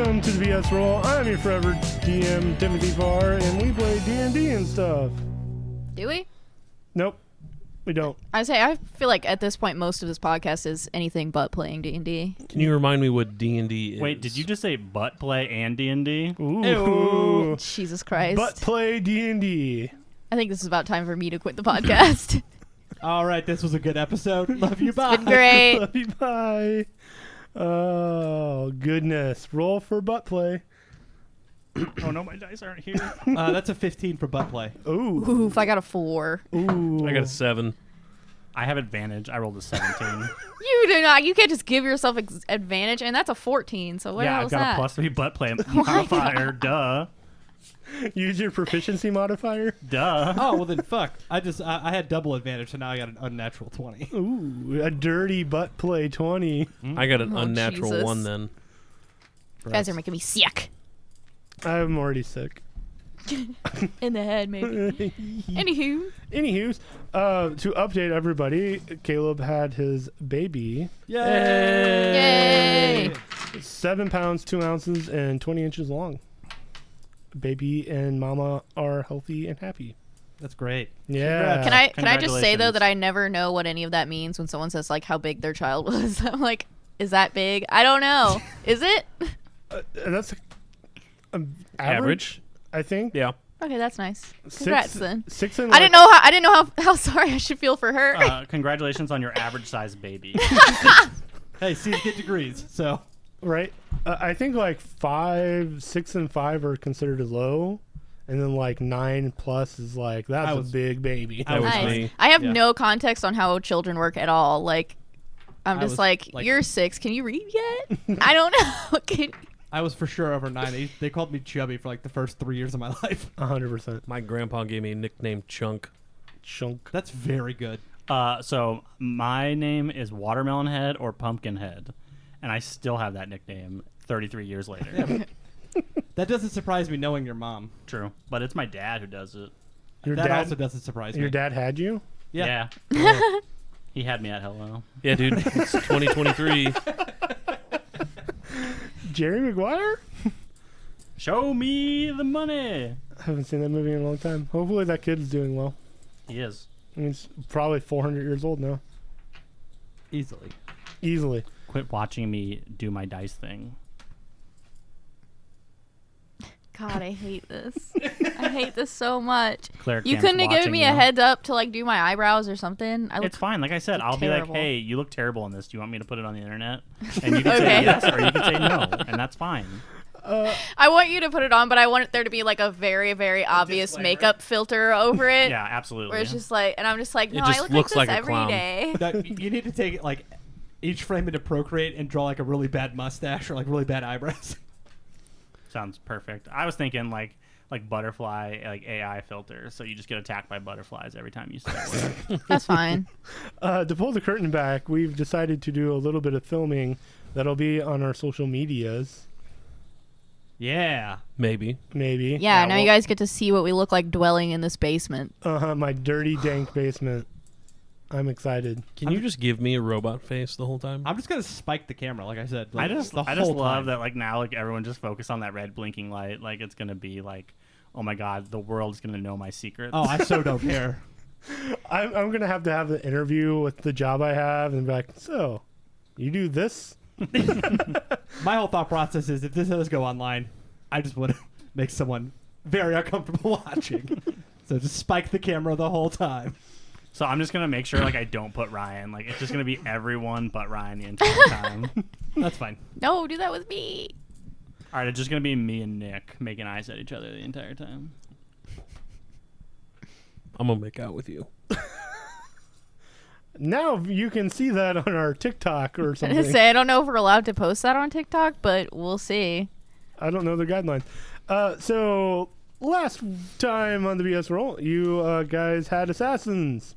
Welcome to the BS Roll. I'm your forever DM, Timothy Barr, and we play D&D and stuff. Do we? Nope, we don't. I feel like at this point most of this podcast is anything but playing D&D. Can you remind me what D&D is? Wait, did you just say butt play and D&D? Ooh. Jesus Christ. Butt play D&D. I think this is about time for me to quit the podcast. All right, this was a good episode. Love you, bye. It's been great. Love you, bye. Oh, goodness. Roll for butt play. Oh no, my dice aren't here. That's a 15 for butt play. Ooh. Oof, I got a 4. Ooh. I got a 7. I have advantage. I rolled a 17. You do not. You can't just give yourself advantage, and that's a 14. So what the Yeah, hell I've is got that? a +3 butt play modifier. Duh. Use your proficiency modifier. Duh. Oh, well then fuck. I had double advantage, so now I got an unnatural 20. Ooh, a dirty butt play 20. I got an Oh, unnatural Jesus. 1 then. You guys are making me sick. I'm already sick. In the head, maybe. Anywho. Anywho's, to update everybody, Caleb had his baby. Yay! 7 pounds, 2 ounces, and 20 inches long. Baby and mama are healthy and happy. That's great. Yeah. Can I just say though Congratulations. that I never know what any of that means when someone says like how big their child was. I'm like, is that big? I don't know. Is it? That's Average? I think. Yeah. Okay, that's nice. Congrats then. 6 and I didn't know how sorry I should feel for her. Congratulations on your average size baby. Hey, C's get degrees, so. Right. I think like 6 and 5 are considered as low. And then like 9 plus is like, that's a big baby. That was Nice. me. I have Yeah. no context on how children work at all. Like, I'm I just was, like, like- you're 6. Can you read yet? I don't know. I was for sure over 9. They called me chubby for like the first 3 years of my life. 100%. My grandpa gave me a nickname Chunk. Chunk. That's very good. So my name is Watermelon Head or Pumpkin Head, and I still have that nickname 33 years later. That doesn't surprise me knowing your mom. True, but it's my dad who does it. Your That dad also doesn't surprise me. Your dad had you? Yeah. He had me at hello. Yeah, dude. It's 2023. Jerry Maguire? Show me the money. I haven't seen that movie in a long time. Hopefully that kid is doing well. He is. I mean, he's probably 400 years old now. Easily. Easily. Quit watching me do my dice thing. God, I hate this. I hate this so much. Cleric You Cam's couldn't have given watching me you. a heads up to like do my eyebrows or something. It's fine. Like I said, look I'll terrible. be like, hey, you look terrible in this. Do you want me to put it on the internet? And you can say Okay. yes or you can say no, and that's fine. I want you to put it on, but I want there to be like a very, very obvious disclaimer. makeup filter over it. Yeah, absolutely. Where it's just like, and I'm just like, It no, just I look looks like like this a every clown. day. That, you need to take like each frame into Procreate and draw like a really bad mustache or like really bad eyebrows. Sounds perfect. I was thinking like butterfly like AI filter, so you just get attacked by butterflies every time you say a word. That's fine. To pull the curtain back, we've decided to do a little bit of filming that'll be on our social medias. Yeah. Maybe. Maybe. Yeah, now you guys get to see what we look like dwelling in this basement. My dirty, dank basement. I'm excited. Can you just give me a robot face the whole time? I'm just gonna spike the camera, like I said. I Like, just the love whole time. that like now like everyone just focus on that red blinking light. Like it's gonna be like, oh my god, the world's gonna know my secrets. Oh, I so don't care. I'm going to have the interview with the job I have and be like, so, you do this? My whole thought process is if this does go online, I just want to make someone very uncomfortable watching. So just spike the camera the whole time. So I'm just gonna make sure like I don't put Ryan. Like it's just gonna be everyone but Ryan the entire time. That's fine. No, do that with me. All right, it's just gonna be me and Nick making eyes at each other the entire time. I'm going to make out with you. Now you can see that on our TikTok or I something. just say I don't know if we're allowed to post that on TikTok, but we'll see. I don't know the guidelines. So, last time on the BS Roll, you guys had assassins.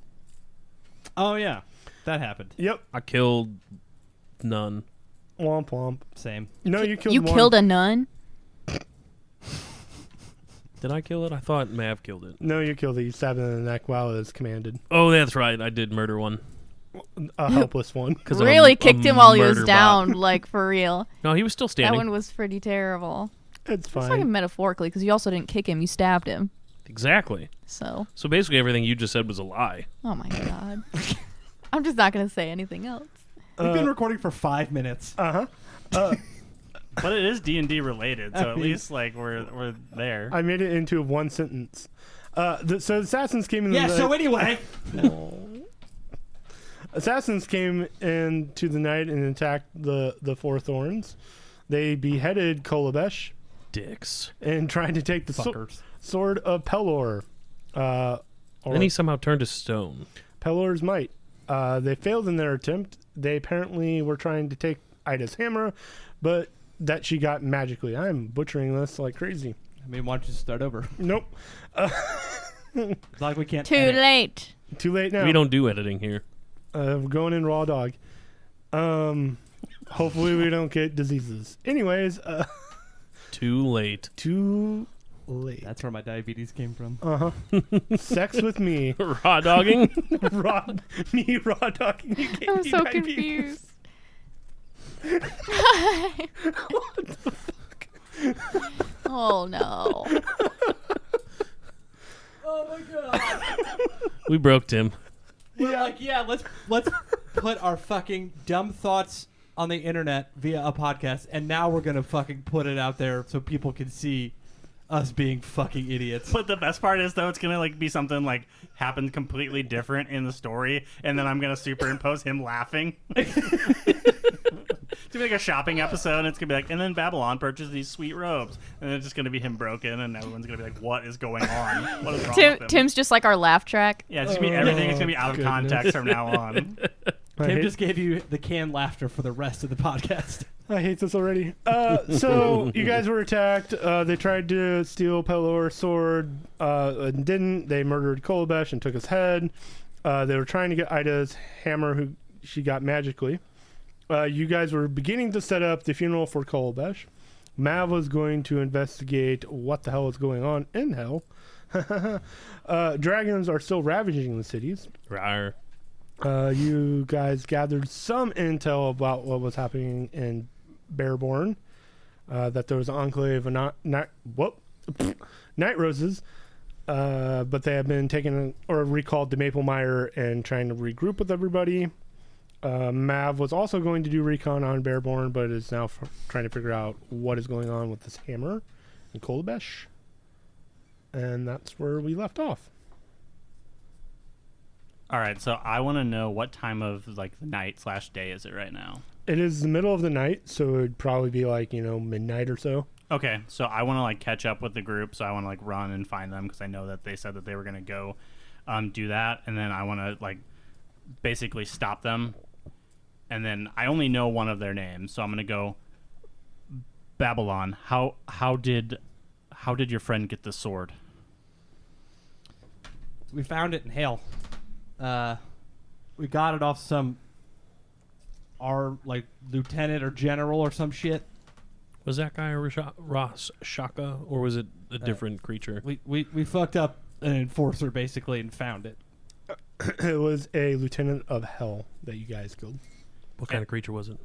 Oh yeah, that happened. Yep. I killed none. Womp womp. Same. No, you killed You one. killed a nun? Did I kill it? I thought Mav killed it. No, you killed it. You stabbed it in the neck while it was commanded. Oh, that's right. I did murder one. a helpless one. Really kicked him while he was murder down, bot. like for real. No, he was still That standing. one was pretty terrible. It's It's fine. like metaphorically, because you also didn't kick him; you stabbed him. Exactly. So, So basically, everything you just said was a lie. oh my god, I'm just not gonna say anything else. We've been recording for 5 minutes. Uh-huh. But it is D&D related, so I at mean- least like we're there. I made it into one sentence. So assassins came in. Yeah, the so anyway. Assassins came into the night and attacked the Four Thorns. They beheaded Kolabesh Dicks. and tried to take the Fuckers. sword of Pelor. Or Then he somehow turned to stone. Pelor's might. They failed in their attempt. They apparently were trying to take Ida's hammer, but that she got magically. I'm butchering this like crazy. I mean, why don't you start over? Nope. It's like we can't. Too edit. late. Too late now. We don't do editing here. We're going in raw dog. Hopefully we don't get diseases. Anyways, Too late. too late. That's where my diabetes came from. Uh-huh. Sex with me. Raw dogging? raw dogging. You gave I'm me so diabetes. confused. Oh no. Oh my god. We broke Tim. We're like, yeah, let's put our fucking dumb thoughts on the internet via a podcast, and now we're gonna fucking put it out there so people can see us being fucking idiots. But the best part is though it's gonna like be something like happened completely different in the story, and then I'm gonna superimpose him laughing. It's gonna be like a shopping episode, and it's gonna be like, and then Babylon purchased these sweet robes, and it's just gonna be him broken, and everyone's gonna be like, what is going on? What is wrong with him? Tim's just like our laugh track. Yeah, it's just gonna be everything. It's gonna be out of goodness. context from now on. Tim just gave you the canned laughter for the rest of the podcast. I hate this already. So you guys were attacked. They tried to steal Pelor's sword and didn't. They murdered Kolabesh and took his head. They were trying to get Ida's hammer, who she got magically. You guys were beginning to set up the funeral for Kolabesh. Mav was going to investigate what the hell is going on in hell. Dragons are still ravaging the cities. Rawr. You guys gathered some intel about what was happening in Bearborn. That there was an enclave of night roses, but they have been taken or recalled to Maple Mire and trying to regroup with everybody. Mav was also going to do recon on Bearborn, but is now trying to figure out what is going on with this hammer and Kolabesh. And that's where we left off. All right, so I want to know what time of like the night / day is it right now? It is the middle of the night, so it would probably be like, midnight or so. Okay, so I want to like catch up with the group, so I want to like run and find them because I know that they said that they were gonna go do that, and then I want to like basically stop them, and then I only know one of their names, so I'm gonna go Babylon. How did your friend get the sword? We found it in hell. We got it off our like lieutenant or general or some shit. Was that guy a Ross Shaka, or was it a different creature? We fucked up an enforcer basically and found it. It was a lieutenant of hell that you guys killed. What kind of creature was it?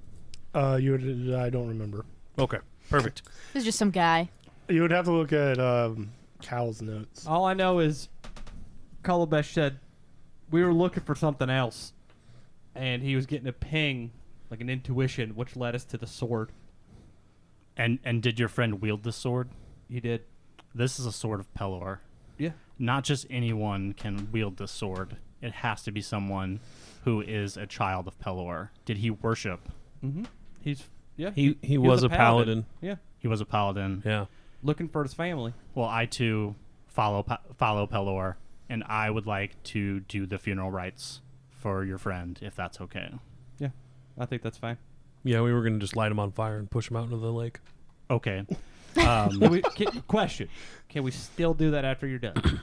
I don't remember. Okay, perfect. This is just some guy. You would have to look at Cal's notes. All I know is Kalabesh said we were looking for something else, and he was getting a ping, like an intuition, which led us to the sword. And did your friend wield the sword? He did. This is a sword of Pelor. Yeah. Not just anyone can wield this sword. It has to be someone who is a child of Pelor. Did he worship? Mm-hmm. He was a paladin. Yeah. He was a paladin. Yeah. Looking for his family. Well, I too follow Pelor, and I would like to do the funeral rites for your friend, if that's okay. Yeah, I think that's fine. Yeah, we were going to just light him on fire and push him out into the lake. Okay. Question: can we still do that after you're done?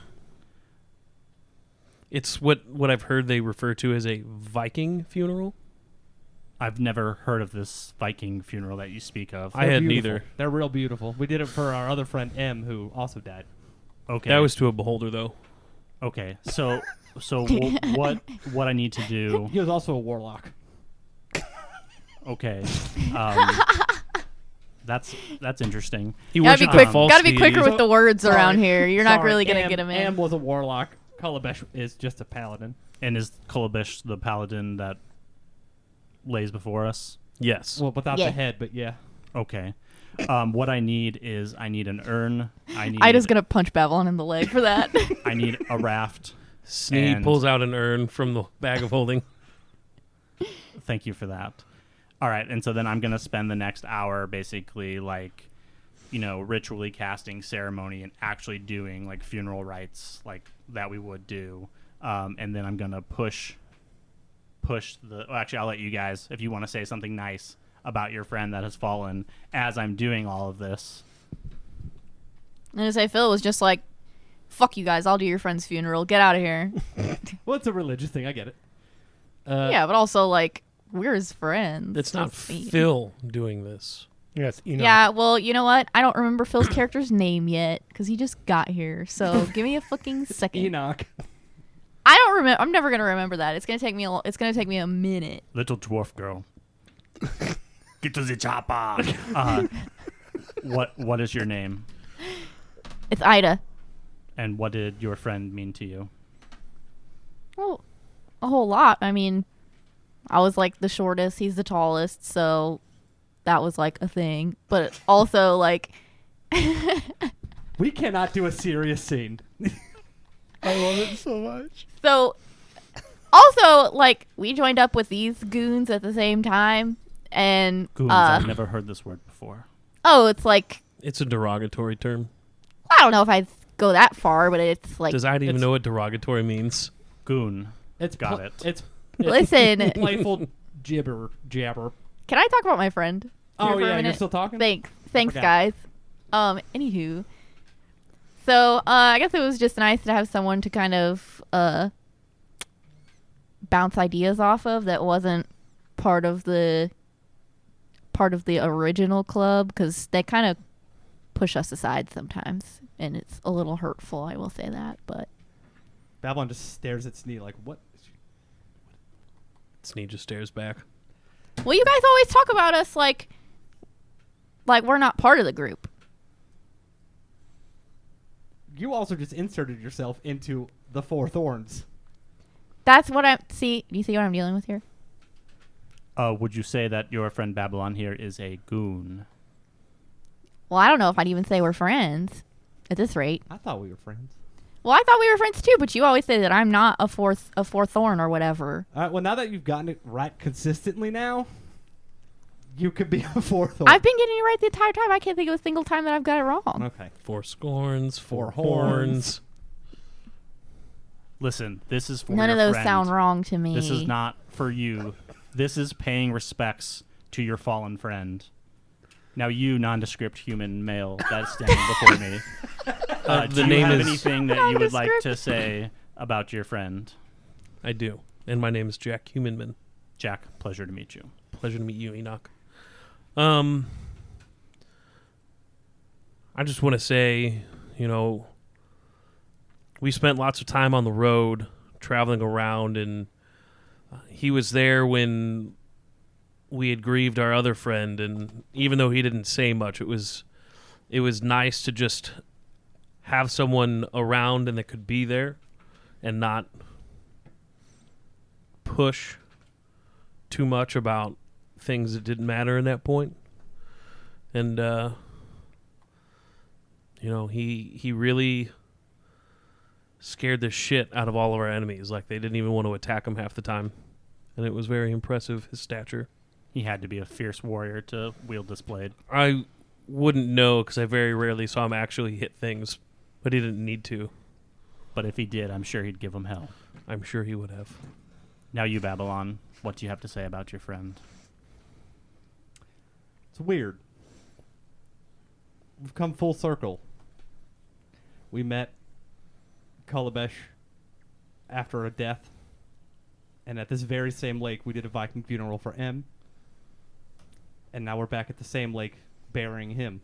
It's what I've heard they refer to as a Viking funeral. I've never heard of this Viking funeral that you speak of. I had beautiful. neither. They're real beautiful. We did it for our other friend M, who also died. Okay. That was to a beholder, though. Okay. So So what I need to do? He was also a warlock. Okay. That's interesting. He Gotta be worshipped quick. a false Gotta be deity. quicker with the words Sorry. around here. You're not Sorry, really gonna Am- get him in. Am was a warlock. Kalabesh is just a paladin. And is Kalabish the paladin that lays before us? Yes. Well, without Yeah. the head, but yeah. Okay. What I need is an urn. Ida's gonna punch Babylon in the leg for that. I need a raft. Sneed And- pulls out an urn from the bag of holding. Thank you for that. All right, and so then I'm gonna spend the next hour basically like, ritually casting ceremony and actually doing like funeral rites like that we would do, and then I'm gonna push the. Well, actually, I'll let you guys if you want to say something nice about your friend that has fallen as I'm doing all of this. And to say Phil was just like, "Fuck you guys! I'll do your friend's funeral. Get out of here." Well, it's a religious thing. I get it. Yeah, but also like we're his friends. It's not That's me. Phil doing this. Yes, Enoch. Yeah, well, you know what? I don't remember Phil's character's name yet because he just got here. So give me a fucking second. Enoch. I don't remember. I'm never gonna remember that. It's gonna take me. It's gonna take me a minute. Little dwarf girl. Get to the chopper. What is your name? It's Ida. And what did your friend mean to you? Well, a whole lot. I mean, I was like the shortest. He's the tallest. So that was like a thing. But also like, We cannot do a serious scene. I love it so much. so also like we joined up with these goons at the same time, and Goons. I've never heard this word before. oh, it's like It's a derogatory term. I don't know if I'd go that far, but it's like Does I even it's- know what derogatory means? Goon. It's Got it. It's listen. playful jabber. Can I talk about my friend? Oh here for a yeah, you're minute? still talking. Thanks, forgot. guys. Anywho, so I guess it was just nice to have someone to kind of bounce ideas off of that wasn't part of the original club, because they kind of push us aside sometimes, and it's a little hurtful. I will say that, but Babylon just stares at Snee like, what? Sneed just stares back. well, you guys always talk about us like we're not part of the group. You also just inserted yourself into the Four Thorns. That's what I see. Do you see what I'm dealing with here? Would you say that your friend Babylon here is a goon? Well, I don't know if I'd even say we're friends at this rate. I thought we were friends. Well, I thought we were friends too, but you always say that I'm not a four thorn or whatever. All right. Well, now that you've gotten it right consistently, now you could be a Four Thorn. I've been getting it right the entire time. I can't think of a single time that I've got it wrong. Okay. 4 scorns, 4 Four horns. horns. Listen, this is for None your of those friend. sound wrong to me. This is not for you. This is paying respects to your fallen friend. Now, you nondescript human male that's standing before me. The Do you name have is- anything that you would like to Nondescript. say about your friend? I do. And my name is Jack Humanman. Jack, pleasure to meet you. Pleasure to meet you, Enoch. I just want to say, we spent lots of time on the road traveling around, and he was there when we had grieved our other friend, and even though he didn't say much, it was nice to just have someone around and that could be there and not push too much about things that didn't matter in that point. And he really scared the shit out of all of our enemies. Like, they didn't even want to attack him half the time, and it was very impressive, his stature. He had to be a fierce warrior to wield this blade. I wouldn't know because I very rarely saw him actually hit things, but he didn't need to. But if he did, I'm sure he'd give him hell. I'm sure he would have. Now, you, Babylon, what do you have to say about your friend? It's weird. We've come full circle. We met Kalabesh after a death, and at this very same lake, we did a Viking funeral for M. And now we're back at the same lake, burying him.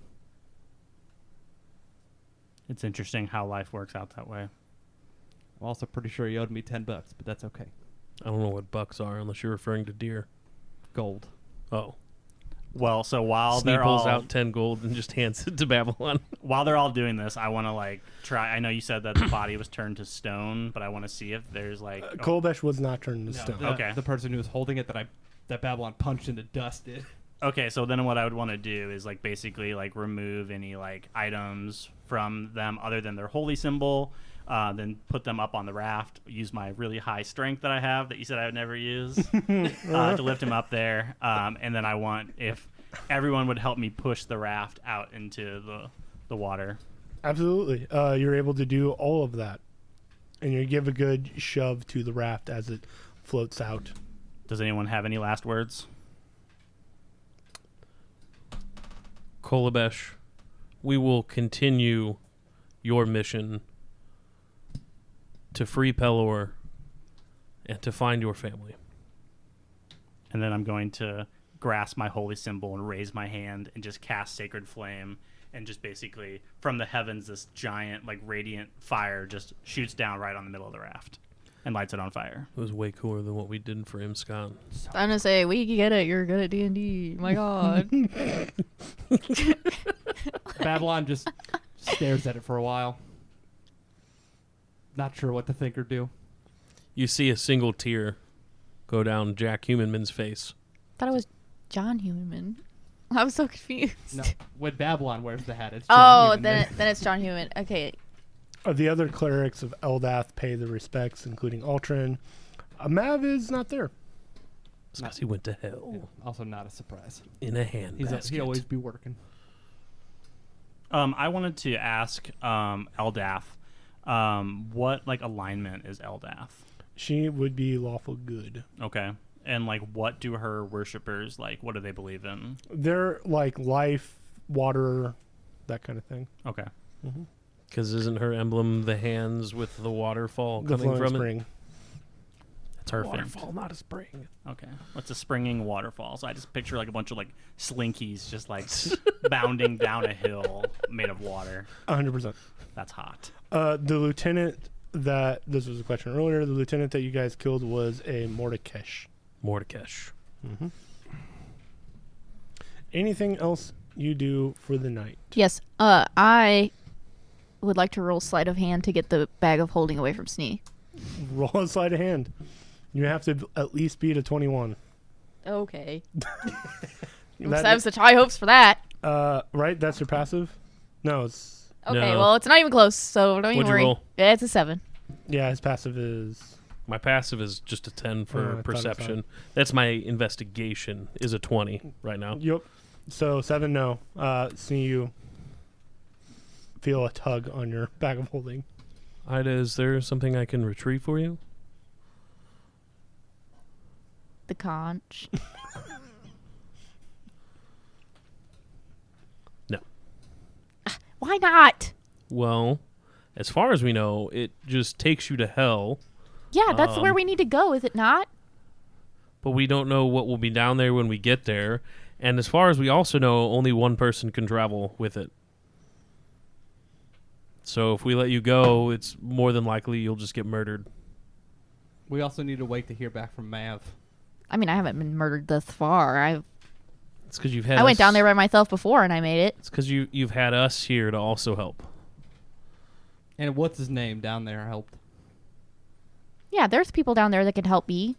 It's interesting how life works out that way. I'm also pretty sure he owed me $10, but that's okay. I don't know what bucks are unless you're referring to deer. Gold. Oh. Well, so while Snee they're pulls all out 10 gold and just hands it to Babylon. while they're all doing this, I want to like try. I know you said that the body was turned to stone, but I want to see if there's like Kolbesh was not turned into stone. Okay. The person who was holding it that Babylon punched into dust did. Okay, so then what I would want to do is like basically like remove any like items from them other than their holy symbol, then put them up on the raft. Use my really high strength that I have that you said I would never use to lift him up there, and then I want if everyone would help me push the raft out into the water. Absolutely. You're able to do all of that. And you give a good shove to the raft as it floats out. Does anyone have any last words? Kolabesh, we will continue your mission to free Pelor and to find your family. And then I'm going to grasp my holy symbol and raise my hand and just cast Sacred Flame. And just basically, from the heavens, this giant, like, radiant fire just shoots down right on the middle of the raft and lights it on fire. It was way cooler than what we did for Imscon. I'm gonna say we get it. You're good at D&D. My God. Babylon just stares at it for a while. Not sure what to think or do. You see a single tear go down Jack Humanman's face. Thought it was John Human. I was so confused. No, when Babylon wears the hat, it's Oh, John then Human. then it's John Human. Okay. The other clerics of Eldath pay the respects, including Altrin. Mav is not there. It's because he went to hell Also not a surprise. in a handbasket. He always be working. I wanted to ask Eldath, what like alignment is Eldath? She would be lawful good. Okay. And like what do her worshippers like what do they believe in? They're like life, water, that kind of thing. Okay. Because isn't her emblem the hands with the waterfall The coming flowing from spring. it? It's a Perfect. waterfall, not a spring. Okay. What's a springing waterfall? So I just picture like a bunch of like slinkies just like bounding down a hill made of water. 100%. That's hot. The lieutenant that, this was a question earlier, the lieutenant that you guys killed was a Mordekash. Mordekash. Anything else you do for the night? Yes. I would like to roll sleight of hand to get the bag of holding away from Snee. Roll a sleight of hand. You have to at least beat a 21. Okay. That- I have such high hopes for that. right? That's your passive? No, it's... Okay, No. well, it's not even close, so don't even What'd you worry. roll? Yeah, it's a 7. Yeah, his passive is... My passive is just a 10 I for thought it was perception. That's my investigation is a 20 right now. Yep. So 7, no. See you feel a tug on your bag of holding. Ida, is there something I can retrieve for you? The conch. No. Why not? Well, as far as we know, it just takes you to hell, Yeah, that's where we need to go, is it not? but we don't know what will be down there when we get there. And as far as we also know, only one person can travel with it. So if we let you go, it's more than likely you'll just get murdered. We also need to wait to hear back from Mav. I mean, I haven't been murdered thus far. It's because you've had I went us- down there by myself before and I made it. It's because you've had us here to also help. And what's his name down there helped? Yeah, there's people down there that can help me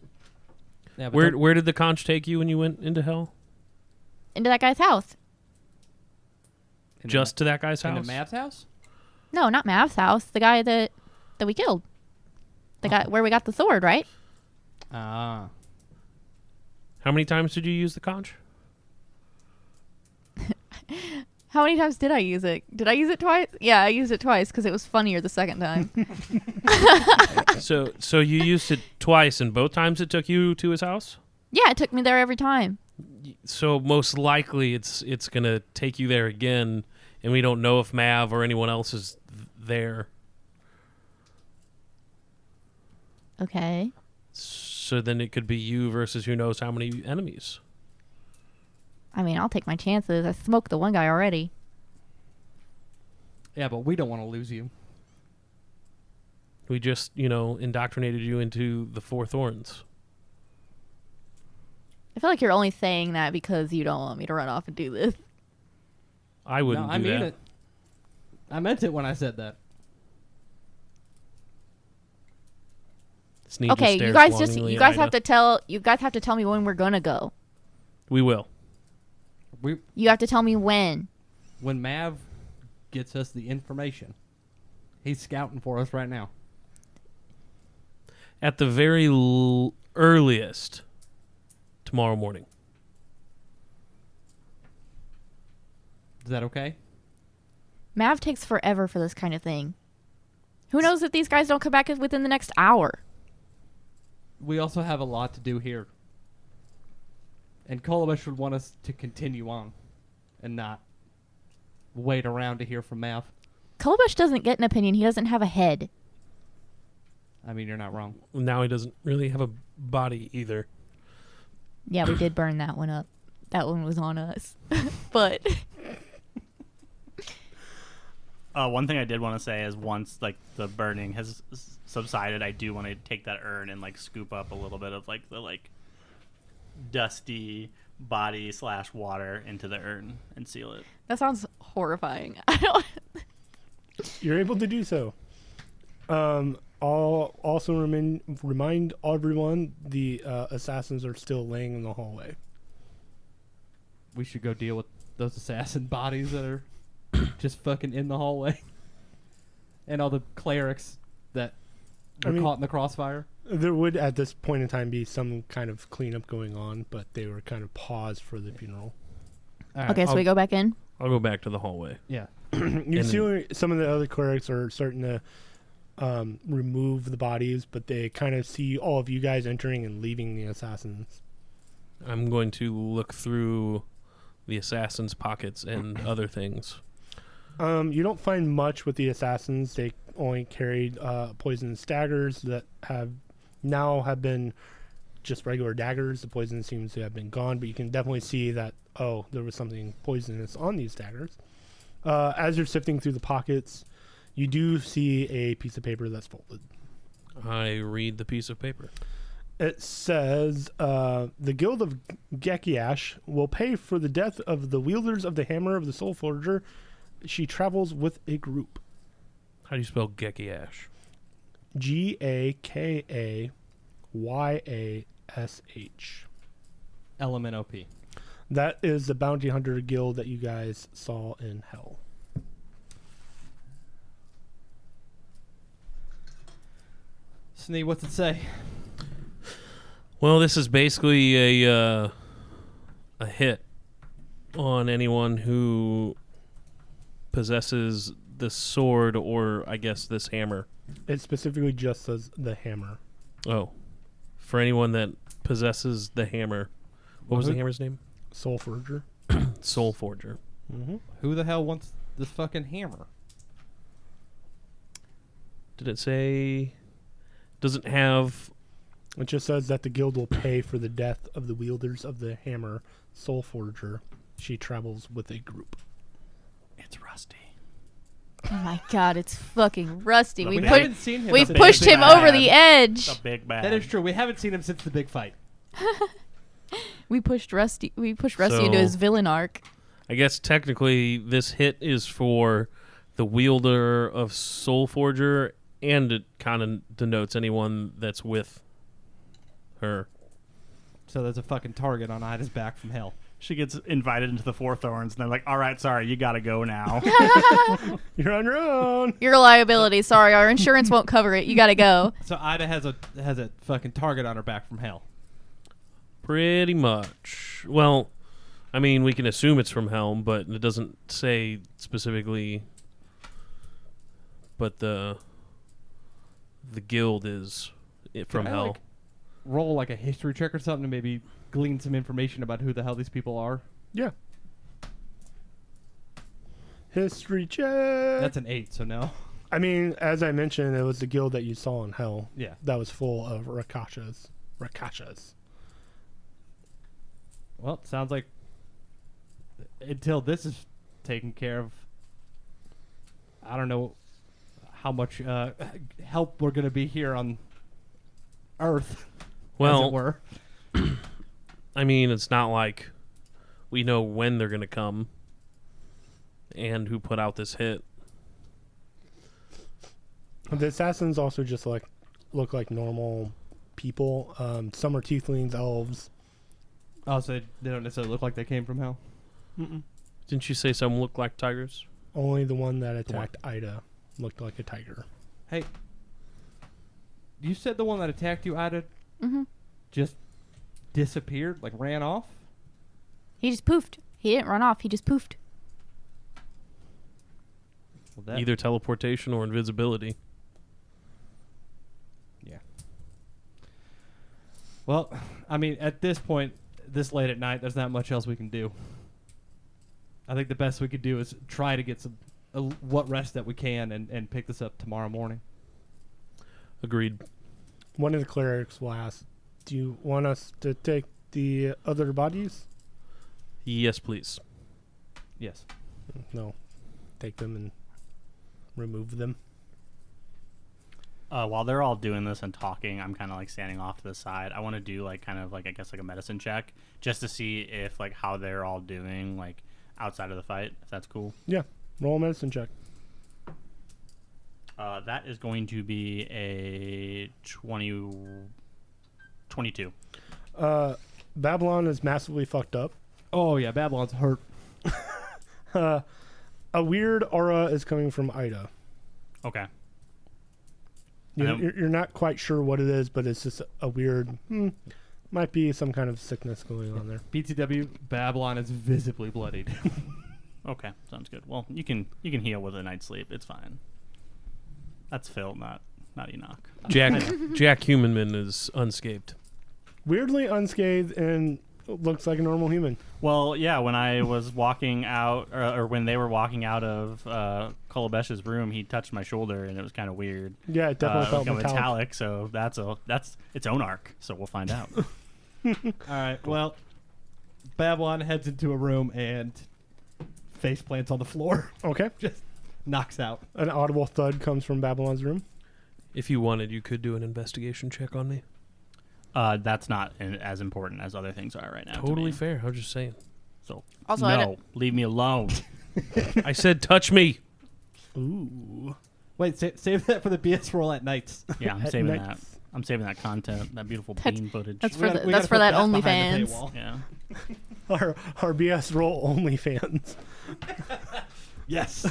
Yeah, but Where did the conch take you when you went into hell? into that guy's house. in Just to that guy's in house? Mav's house? No, not Mav's house. The guy that we killed. The guy where we got the sword, right? Ah. How many times did you use the conch? How many times did I use it? Did I use it twice? Yeah, I used it twice because it was funnier the second time. So you used it twice, and both times it took you to his house? Yeah, it took me there every time. So most likely it's gonna take you there again, and we don't know if Mav or anyone else is there. Okay. So then it could be you versus who knows how many enemies. I mean, I'll take my chances. I smoked the one guy already. Yeah, but we don't want to lose you. We just, indoctrinated you into the Four Thorns. I feel like you're only saying that because you don't want me to run off and do this. I wouldn't No, do I mean that. it. I meant it when I said that. Sneed Okay, stares you guys longingly you at guys Ida. have to tell me when we're gonna go. We will. You have to tell me when. When Mav gets us the information, he's scouting for us right now. At the very earliest, tomorrow morning. Is that okay? Mav takes forever for this kind of thing. Who knows if these guys don't come back within the next hour? We also have a lot to do here. And Kolomesh would want us to continue on and not wait around to hear from Mav. Kolobush doesn't get an opinion. He doesn't have a head. I mean, you're not wrong. Now he doesn't really have a body either. Yeah, we did burn that one up. That one was on us. But One thing I did want to say is once like the burning has subsided, I do want to take that urn and like scoop up a little bit of like the like dusty body / water into the urn and seal it. that sounds horrifying. I don't. You're able to do so. I'll also remind everyone the assassins are still laying in the hallway. We should go deal with those assassin bodies that are just fucking in the hallway. And all the clerics that were caught in the crossfire. There would, at this point in time, be some kind of cleanup going on, but they were kind of paused for the funeral. All right, Okay, so we go back in. I'll go back to the hallway. Yeah. You see some of the other clerics are starting to remove the bodies, but they kind of see all of you guys entering and leaving the assassins. I'm going to look through the assassin's pockets and other things. You don't find much with the assassins. They only carried poisonous daggers that have been just regular daggers. The poison seems to have been gone, but you can definitely see that, there was something poisonous on these daggers. As you're sifting through the pockets, you do see a piece of paper that's folded. I read the piece of paper. It says, the Guild of Gekiash will pay for the death of the wielders of the Hammer of the Soul Forger. She travels with a group. How do you spell Gekiash? Gakayash. LMNOP. That is the bounty hunter guild that you guys saw in Hell. Snee, what's it say? Well, this is basically a hit on anyone who possesses this sword or, I guess, this hammer. It specifically just says the hammer. Oh. For anyone that possesses the hammer. What was the hammer's name? Soul Forger. Soul Forger. Mm-hmm. Who the hell wants this fucking hammer? Did it say... Doesn't have... It just says that the guild will pay for the death of the wielders of the hammer, Soul Forger. She travels with a group. It's Rusty. Oh my god, it's fucking Rusty. We We put- haven't seen him. We've big pushed him bad. over the edge. The big bad. That is true. We haven't seen him since the big fight. We pushed Rusty into So- his villain arc. I guess technically this hit is for the wielder of Soul Forger, and it kind of denotes anyone that's with her. So there's a fucking target on Ida's back from hell. She gets invited into the Four Thorns, and they're like, all right, sorry, you got to go now. You're on your own. You're a liability. Sorry, our insurance won't cover it. You gotta go. So Ida has a fucking target on her back from hell. Pretty much. Well, I mean, we can assume it's from Helm, but it doesn't say specifically. But the guild is from Can I, Hell. like, roll like a history check or something to maybe glean some information about who the hell these people are? Yeah. History check. That's an 8, so no. I mean, as I mentioned, it was the guild that you saw in Hell. Yeah. That was full of Rakashas. Well, it sounds like until this is taken care of, I don't know how much help we're gonna be here on Earth, as Well, it were. I mean, it's not like we know when they're going to come and who put out this hit. The assassins also just look like normal people. Some are tieflings, elves. Oh, so they don't necessarily look like they came from hell. Mm-mm. Didn't you say some look like tigers? Only the one that attacked Ida looked like a tiger. Hey, you said the one that attacked you, Ida, Mm-hmm. just disappeared, like ran off? He just poofed. He didn't run off. He just poofed. Well, that, Either teleportation or invisibility. Yeah. Well, I mean, at this point, this late at night, there's not much else we can do. I think the best we could do is try to get some what rest that we can and pick this up tomorrow morning. Agreed. One of the clerics will ask, "Do you want us to take the other bodies?" Yes, please. Yes. No. Take them and remove them. While they're all doing this and talking, I'm kind of like standing off to the side. I want to do like kind of like I guess like a medicine check just to see if like how they're all doing like outside of the fight. If that's cool. Yeah. Roll a medicine check. That is going to be a 22. Babylon is massively fucked up. Oh, yeah, Babylon's hurt. A weird aura is coming from Ida. Okay. You're not quite sure what it is, but it's just a weird... might be some kind of sickness going on there. BTW, Babylon is visibly bloodied. Okay, sounds good. Well, you can heal with a night's sleep. It's fine. That's Phil, not Enoch. Jack Humanman is unscathed. Weirdly unscathed and looks like a normal human. Well, yeah, when I was walking out, or when they were walking out of Kolobesh's room, he touched my shoulder, and it was kind of weird. Yeah, it definitely felt like metallic. So that's its own arc. So we'll find out. All right, well, Babylon heads into a room and face plants on the floor. Okay. Just knocks out. An audible thud comes from Babylon's room. If you wanted, you could do an investigation check on me. That's not as important as other things are right now. Totally to me. fair. I was just saying. So Also, I no, don't- leave me alone. I said touch me. Ooh. Wait, save that for the BS roll at nights. Yeah, I'm At saving night. that. I'm saving that content, that beautiful That's- bean footage. that's We for gotta- the- we that's gotta for put that behind the OnlyFans. paywall. Yeah. Our BS roll only fans. Yes.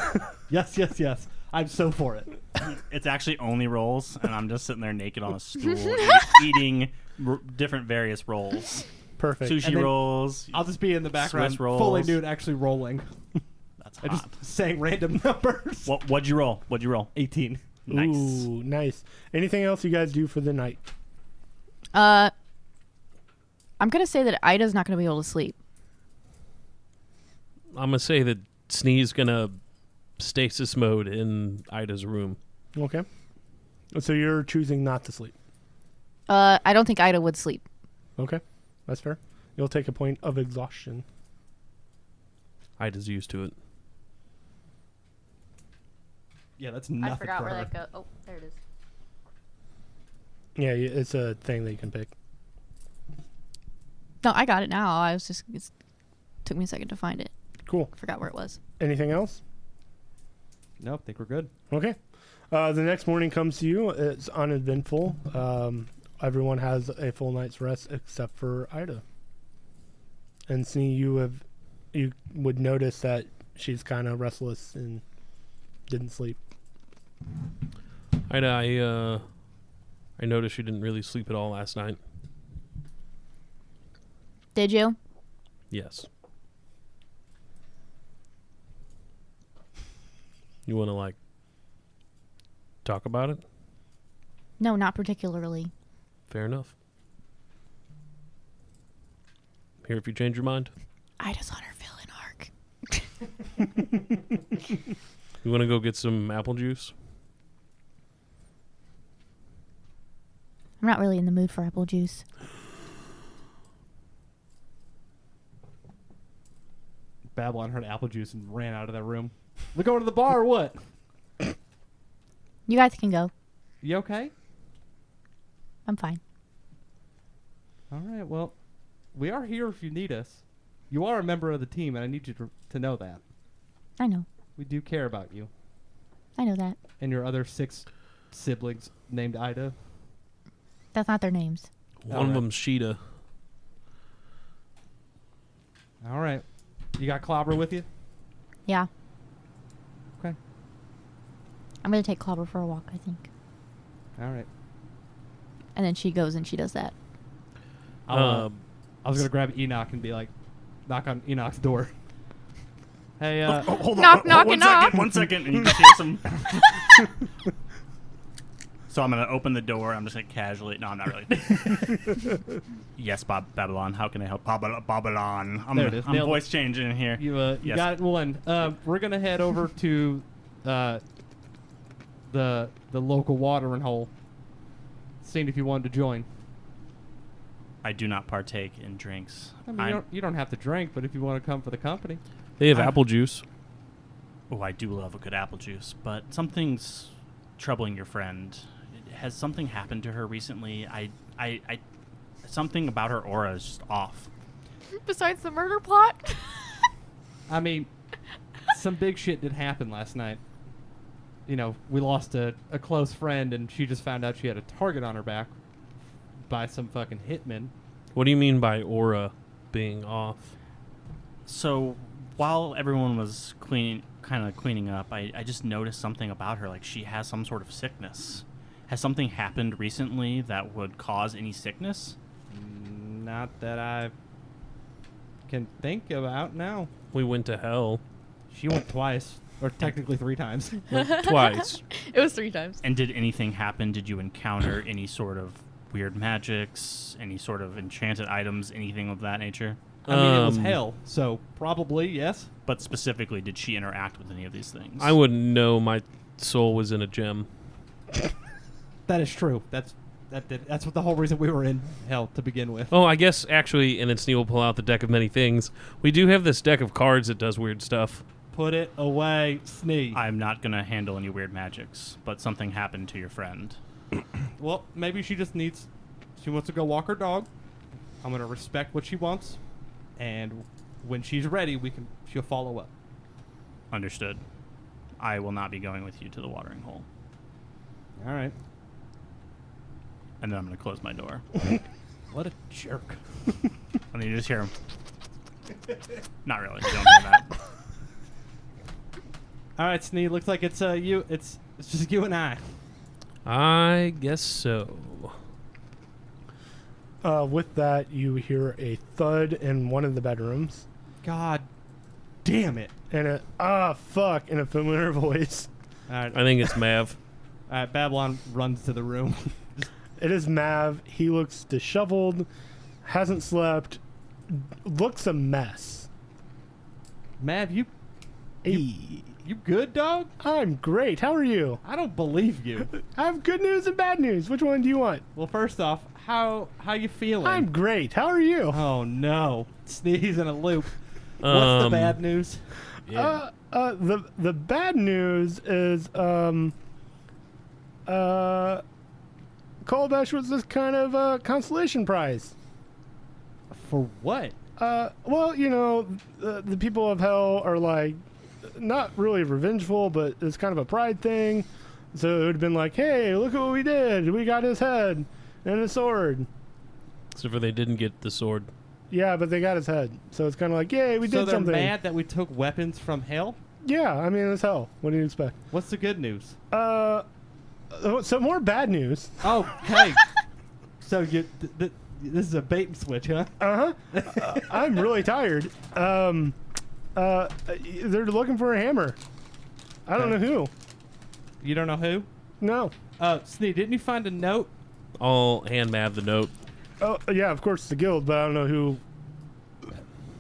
yes. I'm so for it. It's actually only rolls, and I'm just sitting there naked on a stool eating different various rolls. Perfect. Sushi And then rolls. I'll just be in the background, Swiss rolls. fully nude, actually rolling. That's I hot. just saying random numbers. What'd you roll? 18. Nice. Ooh, nice. Anything else you guys do for the night? I'm gonna say that Ida's not gonna be able to sleep. I'm gonna say that Snee's gonna stasis mode in Ida's room. Okay. So you're choosing not to sleep. I don't think Ida would sleep. Okay. That's fair. You'll take a point of exhaustion. Ida's used to it. Yeah, that's nothing. I forgot for where her. that goes. Oh, there it is. Yeah, it's a thing that you can pick. No, I got it now. I was just it took me a second to find it. Cool. I forgot where it was. Anything else? No, I think we're good. Okay. The next morning comes to you. It's uneventful. Everyone has a full night's rest except for Ida. And Snee, you would notice that she's kind of restless and didn't sleep. Ida, I noticed you didn't really sleep at all last night. Did you? Yes. You want to talk about it? No, not particularly. Fair enough. Here if you change your mind. Ida's on her villain arc. You want to go get some apple juice? I'm not really in the mood for apple juice. Babylon heard apple juice and ran out of that room. We going to the bar or what? You guys can go. You okay? I'm fine. All right. Well, we are here if you need us. You are a member of the team, and I need you to know that. I know. We do care about you I know that. and your other 6 siblings named Ida. That's not their names. One of Alright. them's Sheeta. All right. You got Clobber with you? Yeah. Okay. I'm going to take Clobber for a walk, I think. All right. And then she goes and she does that. I was going to grab Enoch and be like, knock on Enoch's door. Hey, Hold Knock, on. knock, One knock. second, 1 second, and you can hear some. So I'm gonna open the door. I'm just like casually. No, I'm not really. Yes, Babylon. How can I help? Babylon. There it is. I'm Nailed it. voice changing here. you Yes. got it in one. We're going to head over to the local watering hole. Seeing if you wanted to join. I do not partake in drinks. I mean, you don't have to drink, but if you want to come for the company. They have I'm- apple juice. Oh, I do love a good apple juice, but something's troubling your friend. Has something happened to her recently? Something about her aura is just off. Besides the murder plot? I mean, some big shit did happen last night. You know, we lost a close friend, and she just found out she had a target on her back by some fucking hitmen. What do you mean by aura being off? So while everyone was kind of cleaning up, I just noticed something about her. Like she has some sort of sickness. Has something happened recently that would cause any sickness? Not that I can think about now. We went to hell She went twice, or technically 3 times. twice. It was 3 times. And did anything happen? Did you encounter any sort of weird magics, any sort of enchanted items, anything of that nature? I mean, it was Um, hell, so probably yes. But specifically, did she interact with any of these things? I wouldn't know my soul was in a gem. That is true. That's what the whole reason we were in hell to begin with. Oh, I guess actually, and then Snee will pull out the deck of many things. We do have this deck of cards that does weird stuff. Put it away, Snee. I'm not going to handle any weird magics, but something happened to your friend. Well, maybe she wants to go walk her dog. I'm gonna respect what she wants, and when she's ready, she'll follow up. Understood. I will not be going with you to the watering hole. All right. And then I'm going to close my door. What a jerk. And then you just hear him. Not really. You don't hear that. All right, Snee. Looks like it's you. It's just you and I. I guess so. With that, you hear a thud in one of the bedrooms, God damn it. and fuck, in a familiar voice. All right. I think it's Mav. All right. Babylon runs to the room. It is Mav. He looks disheveled, hasn't slept, looks a mess. Mav, you Hey, good, dog? I'm great. How are you? I don't believe you. I have good news and bad news. Which one do you want? Well, first off, how you feeling? I'm great. How are you? Oh no, Snee's in a loop. What's the bad news? The bad news is Colabash was this kind of consolation prize. For what? Well, you know, the people of hell are like not really revengeful, but it's kind of a pride thing. So it would have been like, hey, look at what we did. We got his head and his sword. Except for they didn't get the sword. Yeah, but they got his head. So it's kind of like, yay, we So did they're something. mad that we took weapons from hell? Yeah, I mean, it's hell. What do you expect? What's the good news? So more bad news. Oh, hey. So this is a bait and switch, huh? I'm really tired. They're looking for a hammer. I don't know who. You don't know who? No. Snee, didn't you find a note? I'll hand Mav the note. Oh, yeah, of course, the guild, but I don't know who.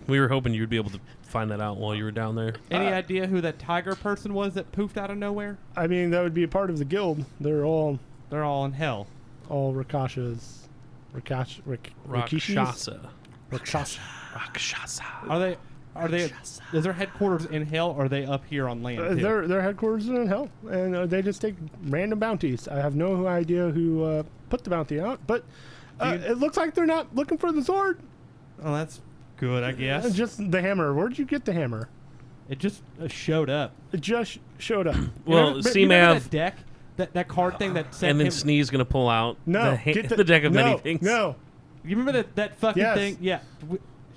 We were hoping you'd be able to find that out while you were down there. Any idea who that tiger person was that poofed out of nowhere? I mean, that would be a part of the guild. They're all in hell. Rakashas. Rakshasa. Rakshasa. Rakshasa. Are they? Are they? Is their headquarters in hell, or are they up here on land? Too? Their headquarters are in hell, and they just take random bounties. I have no idea who put the bounty out, but it looks like they're not looking for the sword. Oh, that's good, I guess. Just the hammer. Where'd you get the hammer? It just showed up. It just showed up. Well, remember CMAV, that deck, that card thing that sent and then him. Snee's gonna pull out No, the deck of many things. No, You remember that fucking Yes. thing? Yeah.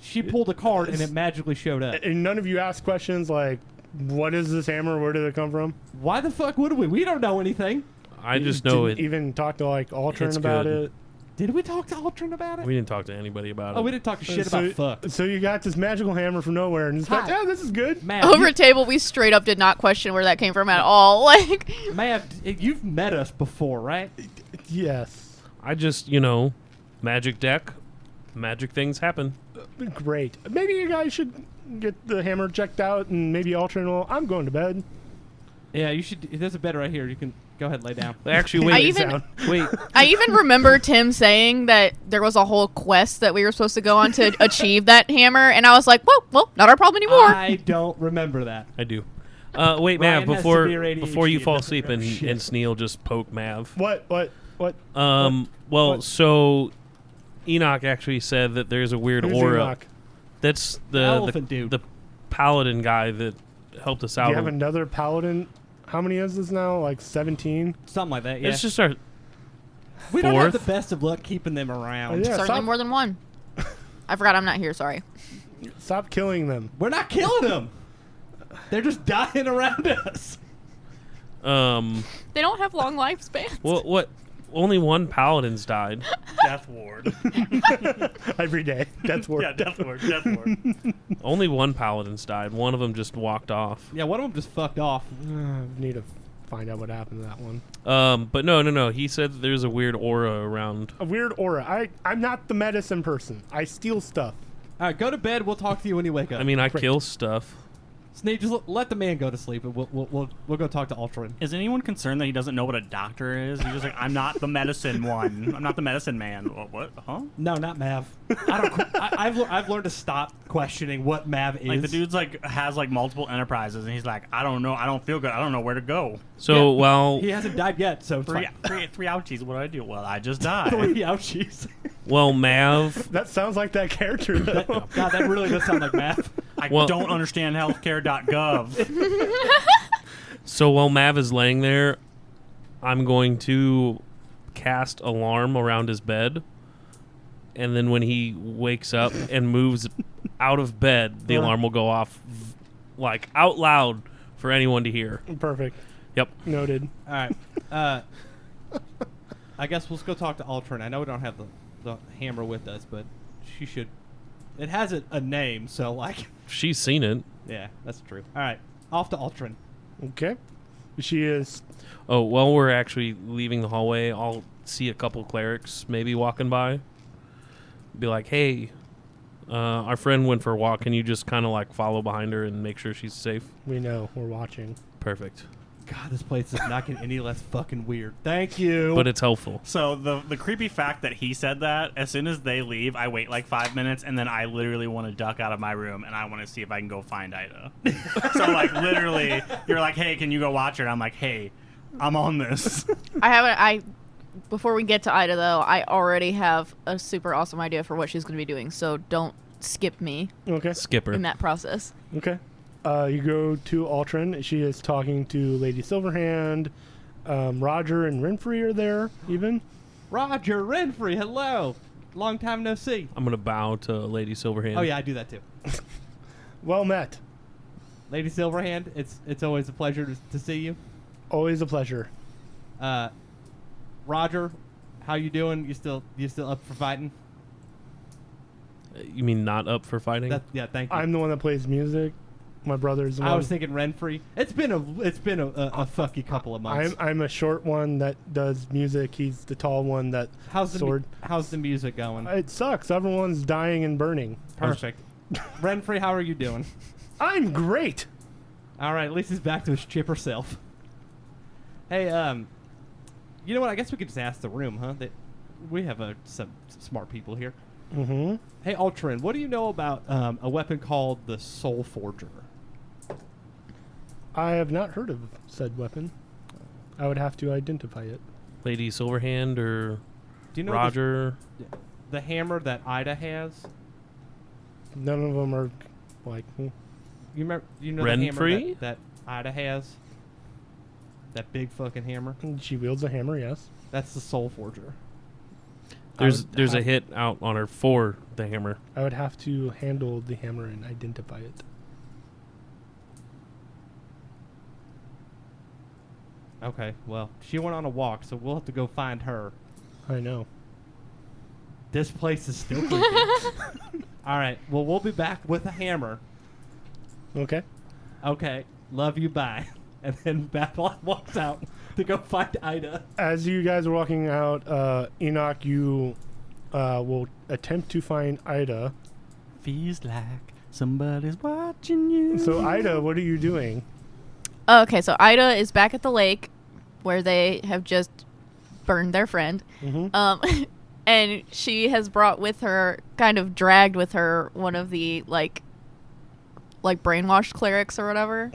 She pulled a card and it magically showed up. and none of you asked questions like, "What is this hammer? Where did it come from?" Why the fuck would we? We don't know anything. I just know Didn't it. even talk to like Altrin It's about good. it. Did we talk to Altrin about it? We didn't talk to anybody about it. Oh, we didn't talk shit about fuck. So you got this magical hammer from nowhere, and it's like, Hi. "Yeah, this is good." Mav, Over a table, we straight up did not question where that came from at all. Like, Mav, you've met us before, right? Yes, I just, magic deck, magic things happen. great. Maybe you guys should get the hammer checked out, and maybe Altrin will. I'm going to bed. Yeah, you should. There's a bed right here. You can go ahead and lay down. Actually, I wait, even wait. I even remember Tim saying that there was a whole quest that we were supposed to go on to achieve that hammer, and I was like, well, not our problem anymore. I don't remember that. I do. Wait, Ryan Mav, has before severe ADHD you fall and asleep doesn't and, remember and Sneal just poke Mav. What? Well, What? so Enoch actually said that there's a weird Who's aura. Enoch? That's Elephant dude. the paladin guy that helped us Do out. you have another paladin? How many is this now? Like 17? Something like that. Yeah. It's just our We don't have fourth. the best of luck keeping them around. Oh, yeah. Certainly stop- more than one. I forgot I'm not here. Sorry. Stop killing them. We're not killing them. They're just dying around us. They don't have long lifespans. What? Only one paladin's died. Death Ward. Every day. That's work. Yeah, Death Ward. Death Ward. Only one paladin's died. One of them just walked off. Yeah, one of them just fucked off. Need to find out what happened to that one. But no. He said that there's a weird aura around. A weird aura. I'm not the medicine person. I steal stuff. All right, go to bed. We'll talk to you when you wake up. I mean, I Great. kill stuff. Sneak, just let the man go to sleep, and we'll go talk to Ultron. Is anyone concerned that he doesn't know what a doctor is? He's just like, I'm not the medicine one. I'm not the medicine man. What? Huh? No, not Mav. I've learned to stop questioning what Mav is. Like the dude's like has like multiple enterprises, and he's like, I don't know. I don't feel good. I don't know where to go. So well, he hasn't died yet, so it's Three fine. ouchies. What do I do? Well, I just died. 3 ouchies. well, Mav. That sounds like that character, though. God, that really does sound like Mav. I Well- don't understand healthcare.gov. So while Mav is laying there, I'm going to cast alarm around his bed, and then when he wakes up and moves out of bed, the alarm will go off, like out loud for anyone to hear. Perfect. Yep. Noted. All right. I guess let's go talk to Ultron. I know we don't have the hammer with us, but she should. It has a name, so like. She's seen it. Yeah, that's true. All right, off to Ultron. Okay. She is. Oh, while we're actually leaving the hallway, I'll see a couple clerics maybe walking by. Be like, hey, our friend went for a walk. Can you just kind of like follow behind her and make sure she's safe? We know. We're watching. Perfect. God, this place is not getting any less fucking weird. Thank you. But it's helpful. So the creepy fact that he said that, as soon as they leave, I wait like 5 minutes, and then I literally want to duck out of my room, and I want to see if I can go find Ida. So like literally, you're like, hey, can you go watch her? And I'm like, hey, I'm on this. Before we get to Ida, though, I already have a super awesome idea for what she's going to be doing, so don't skip me Okay. Skipper. in that process. Okay. You go to Altrin. She is talking to Lady Silverhand. Roger and Renfrey are there, even. Roger Renfrey, hello. Long time no see. I'm going to bow to Lady Silverhand. Oh yeah, I do that too. Well met. Lady Silverhand, it's always a pleasure to see you. Always a pleasure. Roger, how you doing? You still up for fighting? You mean not up for fighting? Yeah, thank you. I'm the one that plays music. My brother's the one. I was thinking Renfrey. It's been a fucky couple of months. I'm a short one that does music. He's the tall one that How's sword. the music going? It sucks. Everyone's dying and burning. Perfect. Renfrey, how are you doing? I'm great. All right, at least he's back to his chipper self. Hey, you know what? I guess we could just ask the room, huh? We have some smart people here. Mm-hmm. Hey, Ultron, what do you know about a weapon called the Soul Forger? I have not heard of said weapon. I would have to identify it. Lady Silverhand or Do you know Roger? the hammer that Ida has? None of them are like. You remember? You know the Renfree? hammer that Ida has? That big fucking hammer? She wields a hammer, yes. That's the Soul Forger. There's a hit out on her for the hammer. I would have to handle the hammer and identify it. Okay, well, she went on a walk, so we'll have to go find her. I know. This place is still creepy. All right, well, we'll be back with a hammer. Okay. Okay, love you, bye. And then Babylon walks out to go find Ida. As you guys are walking out, Enoch, you will attempt to find Ida. Feels like somebody's watching you. So, Ida, what are you doing? Okay, so Ida is back at the lake where they have just burned their friend. Mm-hmm. And she has brought with her, kind of dragged with her, one of the, like brainwashed clerics or whatever.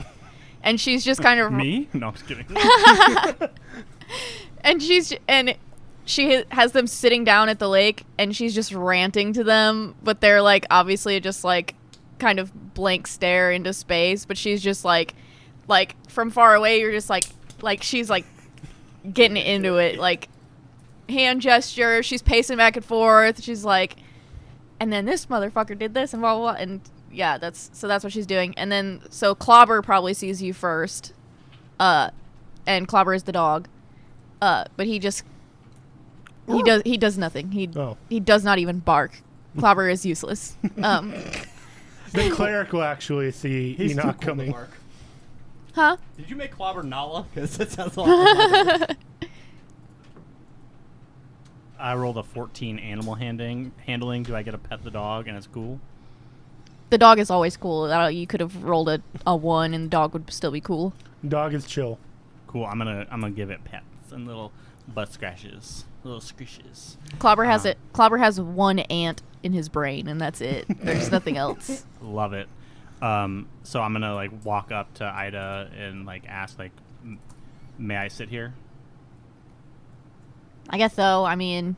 And she's just kind of... Me? No, I'm just kidding. And she has them sitting down at the lake, and she's just ranting to them, but they're, like, obviously just, like, kind of blank stare into space, but she's just, like from far away, you're just, like she's, like, getting into it, like, hand gesture, she's pacing back and forth, she's like, and then this motherfucker did this, and blah, blah, blah, and, yeah, that's what she's doing. And then, so Clobber probably sees you first, and Clobber is the dog, but he just... He does nothing. He does not even bark. Clobber is useless. The cleric will actually see He's too Enoch cool to coming. bark. Huh? Did you make Clobber Nala? Because that sounds like I rolled a 14 animal handling. Do I get to pet the dog and it's cool? The dog is always cool. You could have rolled a 1 and the dog would still be cool. Dog is chill. Cool. I'm gonna give it pets and little butt scratches, little squishes. Clobber has it. Clobber has 1 ant in his brain, and that's it. There's nothing else. Love it. So I'm gonna like walk up to Ida and like ask like, may I sit here? I guess so. I mean,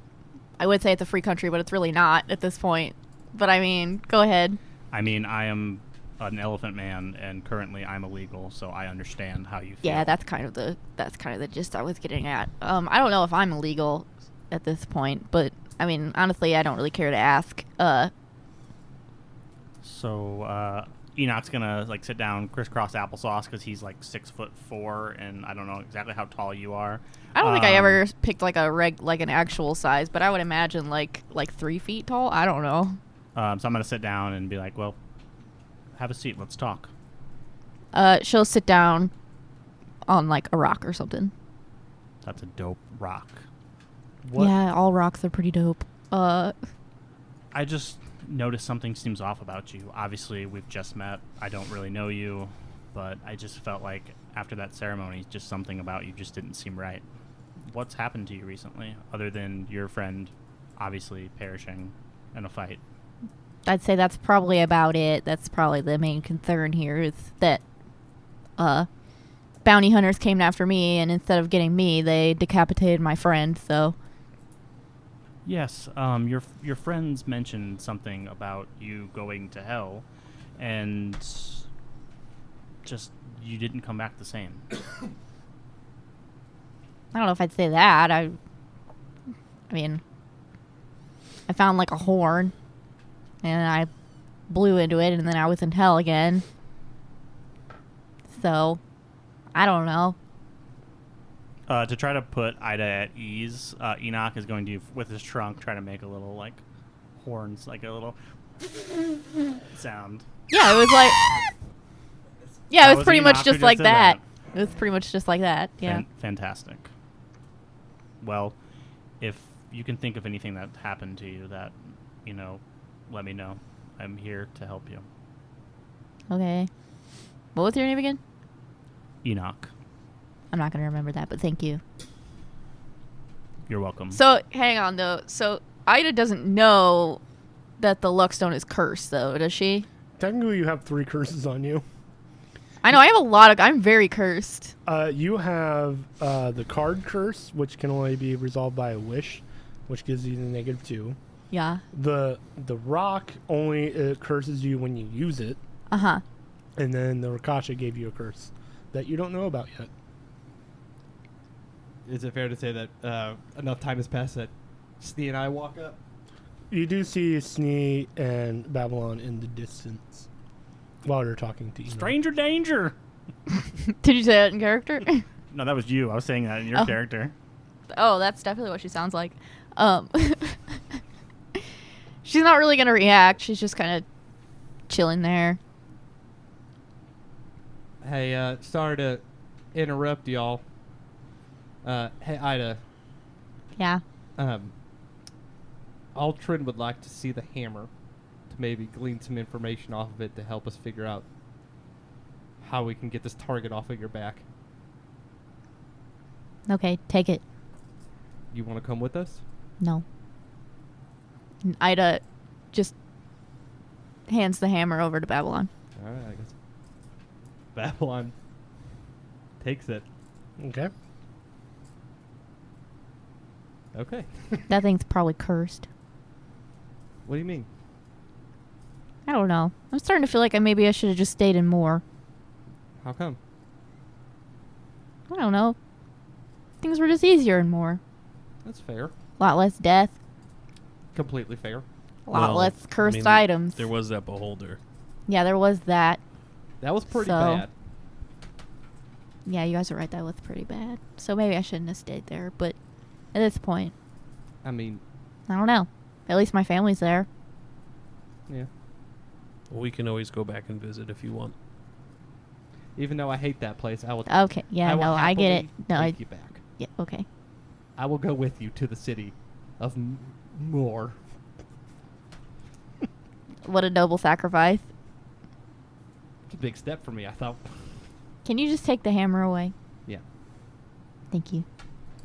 I would say it's a free country, but it's really not at this point. But I mean, go ahead. I mean, I am an elephant man, and currently I'm illegal, so I understand how you feel. Yeah, that's kind of the gist I was getting at. I don't know if I'm illegal at this point, but I mean, honestly, I don't really care to ask. So Enoch's gonna like sit down, crisscross applesauce, because he's like 6'4", and I don't know exactly how tall you are. I don't think I ever picked like an actual size, but I would imagine like 3 feet tall. I don't know. So I'm gonna sit down and be like, well, have a seat. Let's talk. She'll sit down on like a rock or something. That's a dope rock. What? Yeah, all rocks are pretty dope. I just noticed something seems off about you. Obviously, we've just met. I don't really know you, but I just felt like after that ceremony, just something about you just didn't seem right. What's happened to you recently, other than your friend obviously perishing in a fight? I'd say that's probably about it. That's probably the main concern here is that bounty hunters came after me, and instead of getting me, they decapitated my friend, so... Yes, your friends mentioned something about you going to hell, and just you didn't come back the same. I don't know if I'd say that. I mean, I found like a horn, and I blew into it, and then I was in hell again. So, I don't know. To try to put Ida at ease, Enoch is going to, with his trunk, try to make a little, like, horns, like a little sound. Yeah, it was like... Yeah, That it was was pretty Enoch much who just like did that. It was pretty much just like that, yeah. Fantastic. Well, if you can think of anything that happened to you that, you know, let me know. I'm here to help you. Okay. What was your name again? Enoch. I'm not going to remember that, but thank you. You're welcome. So, hang on, though. So, Ida doesn't know that the Luckstone is cursed, though, does she? Technically, you have 3 curses on you. I know, I have a lot of... I'm very cursed. You have the card curse, which can only be resolved by a wish, which gives you the -2. Yeah. The rock only curses you when you use it. Uh-huh. And then the Rakasha gave you a curse that you don't know about yet. Is it fair to say that enough time has passed that Snee and I walk up? You do see Snee and Babylon in the distance while you're talking to you. Stranger danger. Did you say that in character? No, that was you. I was saying that in your Oh. character. Oh, that's definitely what she sounds like. She's not really going to react. She's just kind of chilling there. Hey, sorry to interrupt y'all. Hey, Ida. Yeah. Altrin would like to see the hammer to maybe glean some information off of it to help us figure out how we can get this target off of your back. Okay, take it. You want to come with us? No. And Ida just hands the hammer over to Babylon. All right, I guess. Babylon takes it. Okay. Okay. That thing's probably cursed. What do you mean? I don't know. I'm starting to feel like maybe I should have just stayed in more. How come? I don't know. Things were just easier and more. That's fair. A lot less death. Completely fair. A lot Well, less I cursed mean, items. There was that beholder. Yeah, there was that. That was pretty So- bad. Yeah, you guys are right. That was pretty bad. So maybe I shouldn't have stayed there. But at this point, I mean, I don't know. At least my family's there. yeah. We can always go back and visit if you want. Even though I hate that place, I will. Okay. Yeah, will no, I get it. happily No, take you back. yeah, okay. I will go with you to the city of Moor. What a noble sacrifice. It's a big step for me, I thought. Can you just take the hammer away? Yeah. Thank you.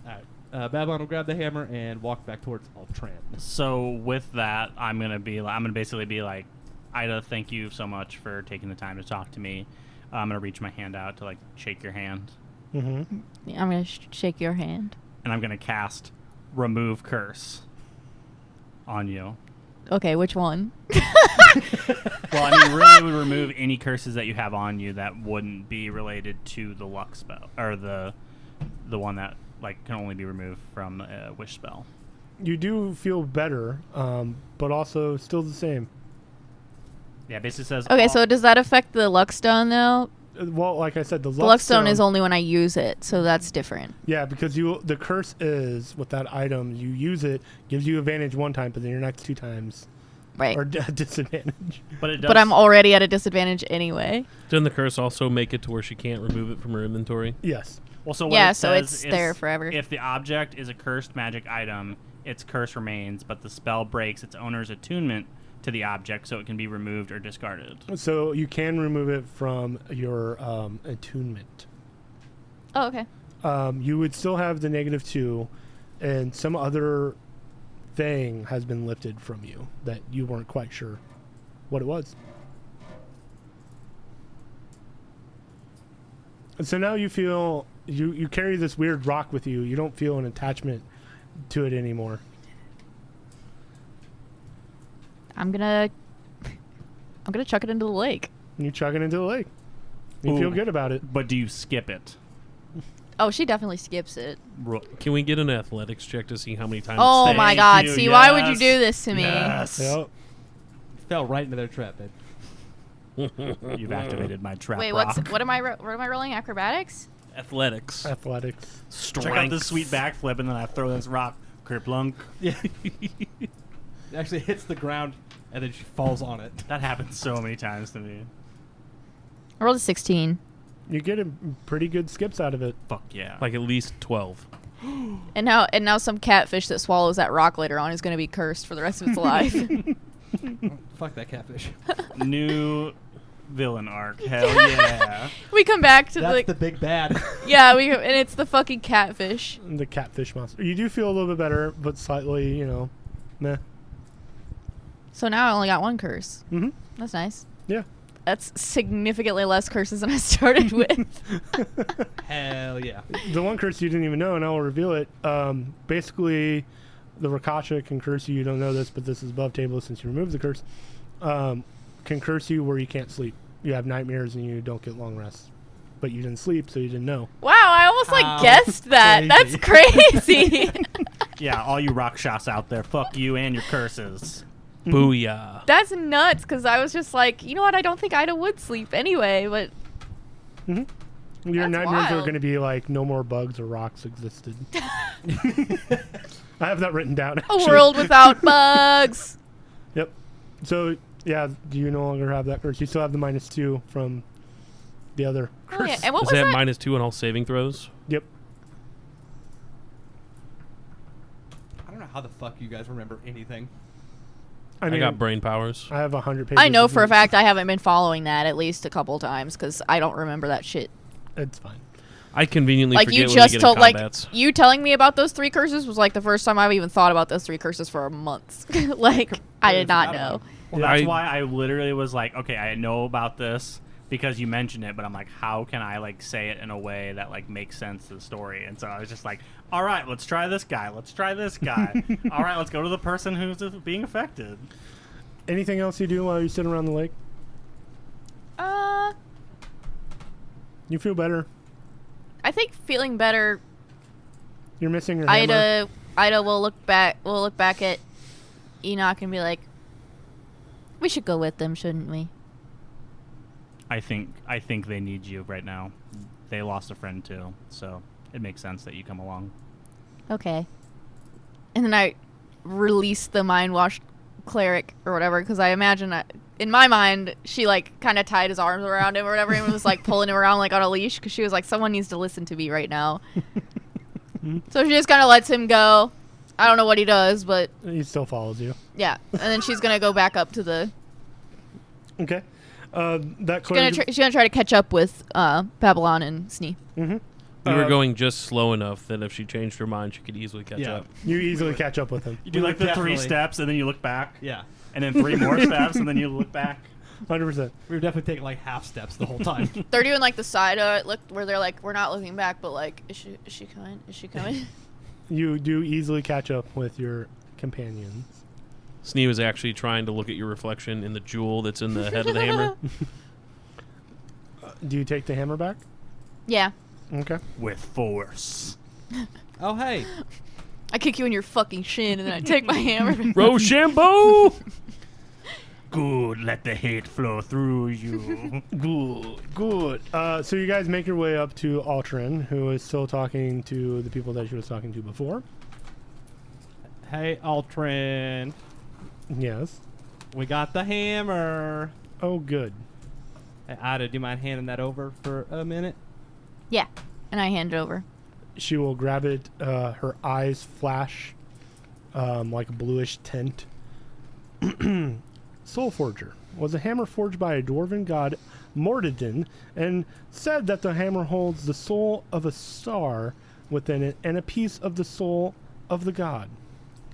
All right. Babylon will grab the hammer and walk back towards Altran. So with that, I'm gonna basically be like, Ida, thank you so much for taking the time to talk to me. I'm gonna reach my hand out to like shake your hand, Mm-hmm. Yeah, I'm going to shake your hand. and I'm gonna cast Remove Curse on you. Okay, which one? Well, I mean, really would remove any curses that you have on you that wouldn't be related to the luck spell, or the one that like can only be removed from a wish spell. You do feel better, but also still the same. Yeah, it basically says. Okay, so does that affect the Luckstone, though? Well, like I said, the The Luckstone is only when I use it, so that's different. Yeah, because the curse is with that item. You use it, gives you advantage one time, but then your next 2 times Right. are disadvantage. but it does. But I'm already at a disadvantage anyway. Doesn't the curse also make it to where she can't remove it from her inventory? Yes. Well, so what Yeah, it so says it's is there forever. If the object is a cursed magic item, its curse remains, but the spell breaks its owner's attunement to the object, so it can be removed or discarded. So you can remove it from your attunement. Oh, okay. You would still have the -2, and some other thing has been lifted from you that you weren't quite sure what it was. And so now you feel you carry this weird rock with you. You don't feel an attachment to it anymore. I'm gonna chuck it into the lake. And you chuck it into the lake. You feel Ooh. good about it. But do you skip it? Oh, she definitely skips it. Can we get an athletics check to see how many times? Oh it my Thank god. you, See, why would you yes. do this to me? Yes. Yep. Fell right into their trap, babe. You've activated my trap Wait, rock. what am I rolling? Acrobatics? Athletics. Athletics. Check out this sweet backflip, and then I throw this rock. Kerplunk. Yeah. It actually hits the ground, and then she falls on it. That happens so many times to me. I rolled a 16. You get a pretty good skips out of it. Fuck yeah. Like at least 12. And now some catfish that swallows that rock later on is going to be cursed for the rest of its life. Fuck that catfish. New villain arc. Hell yeah. We come back to That's the big bad. yeah, and it's the fucking catfish. The catfish monster. You do feel a little bit better, but slightly, meh. So now I only got one curse. Mm-hmm. That's nice. Yeah. That's significantly less curses than I started with. Hell yeah. The one curse you didn't even know, and I'll reveal it. Basically, the Rakasha can curse you. You don't know this, but this is above table since you removed the curse. Can curse you where you can't sleep. You have nightmares and you don't get long rests. But you didn't sleep, so you didn't know. Wow, I almost Ow, guessed that. That's crazy. Yeah, all you Rakshas out there, fuck you and your curses. Booyah. That's nuts, because I was just like, you know what? I don't think Ida would sleep anyway, but Your That's nightmares are wild. going to be like no more bugs or rocks existed. I have that written down. a Actually. world without bugs. Yep. So, yeah, do you no longer have that curse? You still have the -2 from the other Oh, curse. yeah. And what Is was that that? -2 on all saving throws? Yep. I don't know how the fuck you guys remember anything. I mean, I got brain powers. I have 100 pages. I know of for a notes. fact I haven't been following that at least a couple times, because I don't remember that shit. It's fine. I conveniently Like, forget you when just I get told, in like, combats. you telling me about those 3 curses was like the first time I've even thought about those 3 curses for months. Like, I did not know. Well, that's I- why I literally was like, okay, I know about this because you mentioned it, but I'm like, how can I like say it in a way that like makes sense to the story? And so I was just like, all right, let's try this guy. Let's try this guy. All right, let's go to the person who's being affected. Anything else you do while you sit around the lake? You feel better. I think feeling better, You're missing your hammer. Ida will look back at Enoch and be like, we should go with them, shouldn't we? I think they need you right now. They lost a friend too, so it makes sense that you come along. Okay. And then I release the mind washed cleric or whatever, because I imagine in my mind she like kind of tied his arms around him or whatever and was like pulling him around like on a leash, because she was like, someone needs to listen to me right now. So she just kind of lets him go. I don't know what he does, but He still follows you. yeah. And then she's gonna go back up to the. Okay. That She's gonna try to catch up with Babylon and Snee. Mm-hmm. We were going just slow enough that if she changed her mind, she could easily catch Yeah. up. You easily catch up with him. You do like the 3 steps and then you look back, Yeah. and then 3 more steps and then you look back. 100%. We were definitely taking like half steps the whole time. They're doing like the side look where they're like, we're not looking back, but like, is she coming? Is she coming? You do easily catch up with your companions. Snee was actually trying to look at your reflection in the jewel that's in the head of the hammer. Do you take the hammer back? Yeah. Okay. With force. Oh hey. I kick you in your fucking shin and then I take my hammer. Rochambeau! Good, let the hate flow through you. Good. So you guys make your way up to Altrin, who is still talking to the people that she was talking to before. Hey Altrin. Yes. We got the hammer. Oh, good. Hey Ida, do you mind handing that over for a minute? Yeah. And I hand it over. She will grab it. Her eyes flash like a bluish tint. Soul Forger was a hammer forged by a dwarven god, Mordidin, and said that the hammer holds the soul of a star within it and a piece of the soul of the god.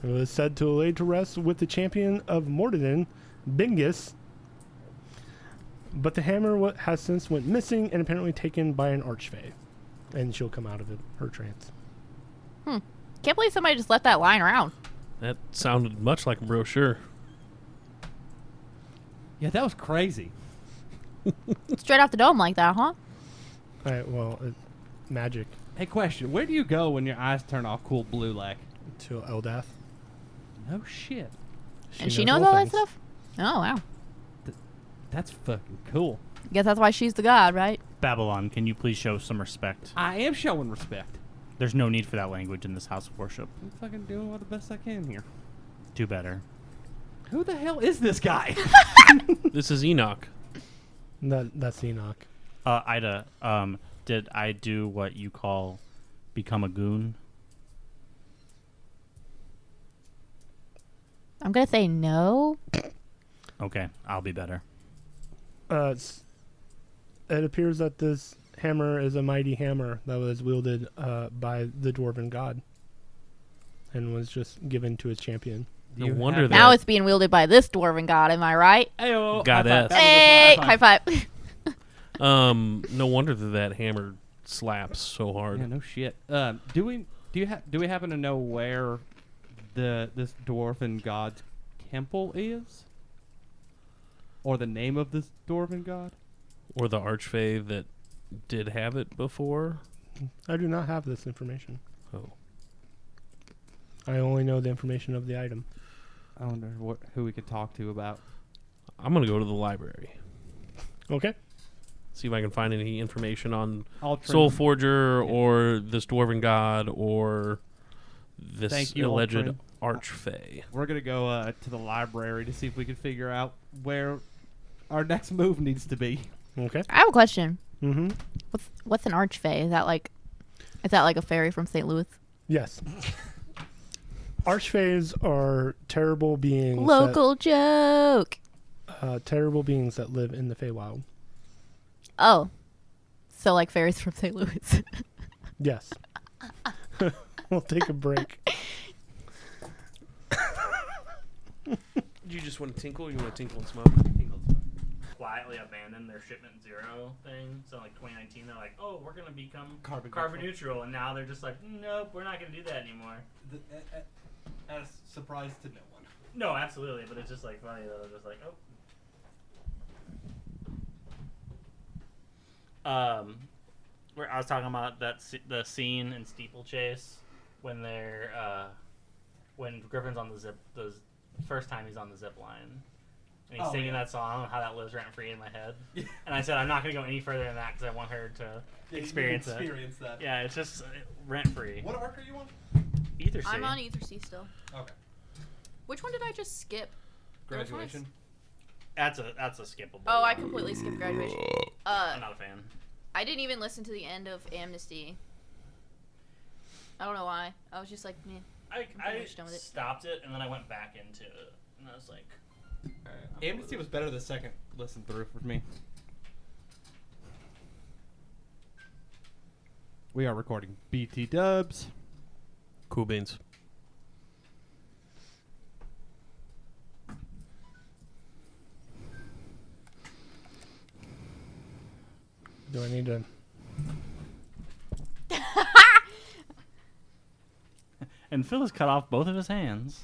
It was said to lay to rest with the champion of Mordidin, Bingus, but the hammer has since went missing and apparently taken by an archfey, and she'll come out of it, her trance. Can't believe somebody just left that lying around. That sounded much like a brochure. Yeah, that was crazy. Straight off the dome like that, huh? All right, well, magic Hey, question. Where do you go when your eyes turn off cool blue like? to Eldath. No shit. And she knows all that things. stuff? Oh, wow. That's fucking cool. Guess that's why she's the god, right? Babylon, can you please show some respect? I am showing respect. There's no need for that language in this house of worship. I'm fucking doing what the best I can here. Do better. Who the hell is this guy? This is Enoch. That's Enoch. Ida, did I do what you call become a goon? I'm going to say no. Okay, I'll be better. It appears that this hammer is a mighty hammer that was wielded by the dwarven god and was just given to his champion. No wonder Now that it's being wielded by this dwarven god. Am I right? Ayo, Goddess. Hey, high five. no wonder that hammer slaps so hard. Yeah, no shit. Do we happen to know where this dwarven god's temple is, or the name of this dwarven god? Or the archfey that did have it before. I do not have this information. Oh. I only know the information of the item. I wonder who we could talk to about. I'm going to go to the library. Okay. See if I can find any information on I'll Soul Forger or this dwarven god or this Thank you, alleged Ultron. archfey. We're gonna go to the library to see if we can figure out where our next move needs to be. Okay. I have a question. Mm-hmm. What's an archfey? Is that like a fairy from St. Louis? Yes. Archfays are terrible beings. Local joke. Terrible beings that live in the Feywild. Oh, so like fairies from St. Louis. Yes. We'll take a break. Do you just want to tinkle or you want to tinkle and smoke? Quietly abandoned their shipment zero thing. So like 2019, they're like, oh, we're gonna become Carbon neutral, and now they're just like, nope, we're not gonna do that anymore. As surprise to no one. No, absolutely, but it's just like funny though. They're just like, oh. Where I was talking about the scene in Steeplechase when they're when Griffin's on the first time he's on the zip line. And he's singing that song and how that lives rent free in my head. Yeah. And I said I'm not going to go any further than that because I want her to experience that. Yeah, it's just rent free. What arc are you on? Ether C. I'm on Ether C still. Okay. Which one did I just skip? Graduation. That's a skippable. Oh, I completely skipped graduation. I'm not a fan. I didn't even listen to the end of Amnesty. I don't know why. I was just like, man. I stopped it and then I went back into it and I was like, Amnesty was better the second listen through for me. We are recording BT Dubs. Cool beans. Do I need to... And Phil has cut off both of his hands.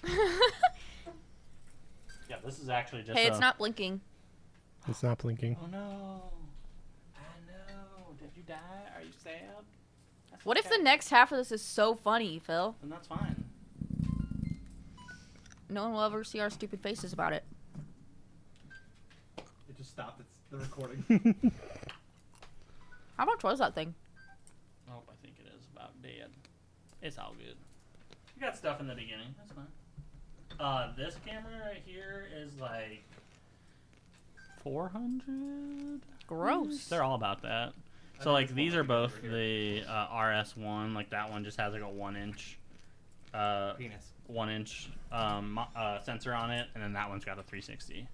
Yeah, this is actually just Hey, it's not blinking. It's not blinking. Oh no. I know. Did you die? Are you sad? That's What if okay. the next half of this is so funny, Phil? Then that's fine. No one will ever see our stupid faces about it. It just stopped. It's the recording. How much was that thing? Oh, I think it is about dead. It's all good. You got stuff in the beginning. That's fine. This camera right here is like 400. Gross. They're all about that. So like these are both the RS1. Like that one just has like a 1-inch, Penis. 1-inch sensor on it, and then that one's got a 360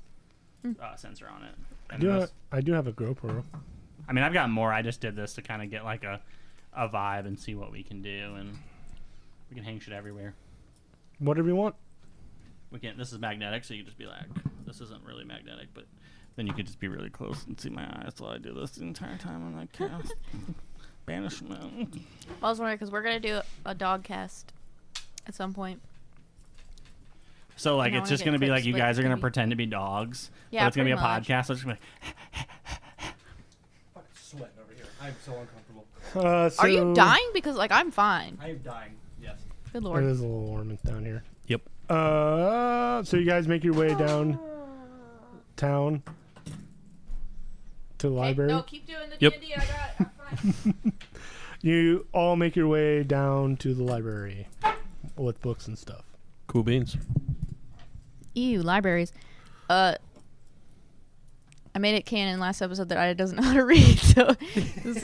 sensor on it. And I do have a GoPro. I mean, I've got more. I just did this to kind of get like a vibe and see what we can do, and we can hang shit everywhere. Whatever you want. We can. This is magnetic, so you can just be like, this isn't really magnetic, but then you could just be really close and see my eyes while I do this the entire time on that cast. Banishment. I was wondering because we're gonna do a dog cast at some point. So like, And I it's wanna just get gonna be clips, like you but guys it's are gonna gonna be- pretend to be dogs. Yeah, but it's gonna be a pretty much. podcast. So it's gonna be like, Fucking sweating over here. I am so uncomfortable. So Are you dying? Because like I'm fine. I am dying. Yes. Good It lord. is a little warm down here. Yep. So you guys make your way down town to the library. No, keep doing the Yep. D&D. I got it. I'm fine. You all make your way down to the library with books and stuff. Cool beans. Ew, libraries. I made it canon last episode that Ida doesn't know how to read, so this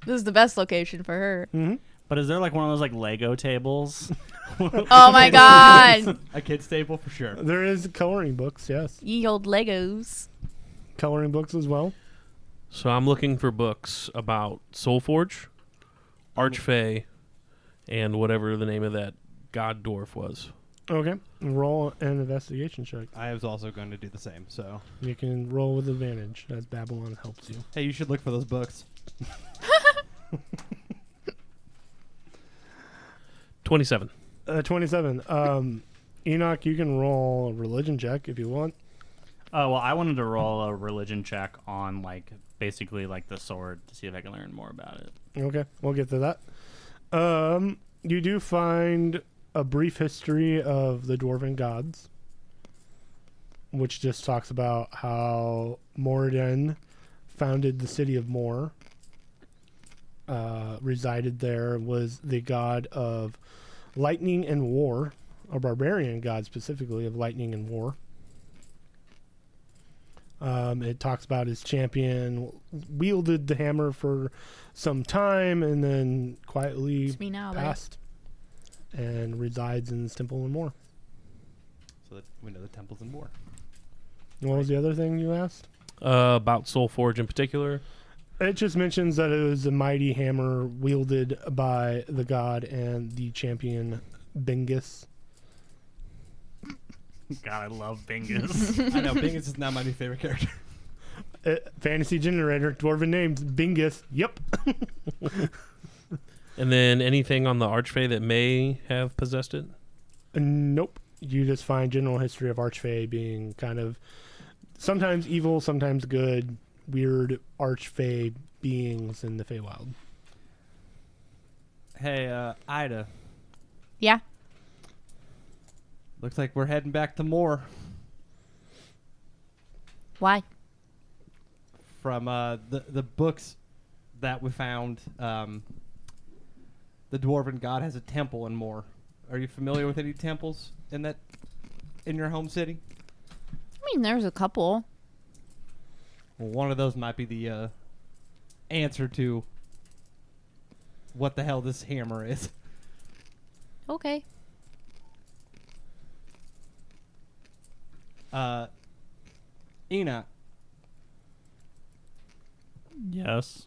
is the best location for her. Mm-hmm. but is there like one of those like Lego tables? Oh my god. A kid's table for sure. There is coloring books, yes. Ye old Legos. Coloring books as well. So I'm looking for books about Soulforge, Archfey, and whatever the name of that god dwarf was. Okay. Roll an investigation check. I was also going to do the same. So, You can roll with advantage as Babylon helps you. hey, you should look for those books. 27. 27. Enoch, you can roll a religion check if you want. Well, I wanted to roll a religion check on like basically like the sword to see if I can learn more about it. Okay, we'll get to that. You do find a brief history of the dwarven gods, which just talks about how Moradin founded the city of Mor, resided there, was the god of lightning and war, a barbarian god specifically of lightning and war. It talks about his champion wielded the hammer for some time and then quietly It's me now, passed and resides in this temple and more. So that we know the temples and more. What was the other thing you asked? About Soulforge in particular. It just mentions that it was a mighty hammer wielded by the god and the champion Bingus. God, I love Bingus. I know Bingus is now my new favorite character. Fantasy generator, dwarven names, Bingus. Yep. And then anything on the Archfey that may have possessed it? Nope. You just find general history of Archfey being kind of sometimes evil, sometimes good, weird Archfey beings in the Feywild. Hey, Ida. Yeah. Looks like we're heading back to Moor Why? from the books that we found. The dwarven god has a temple in Moor. Are you familiar with any temples in your home city? I mean, there's a couple. Well, one of those might be the answer to what the hell this hammer is. Okay. Enoch, Yes.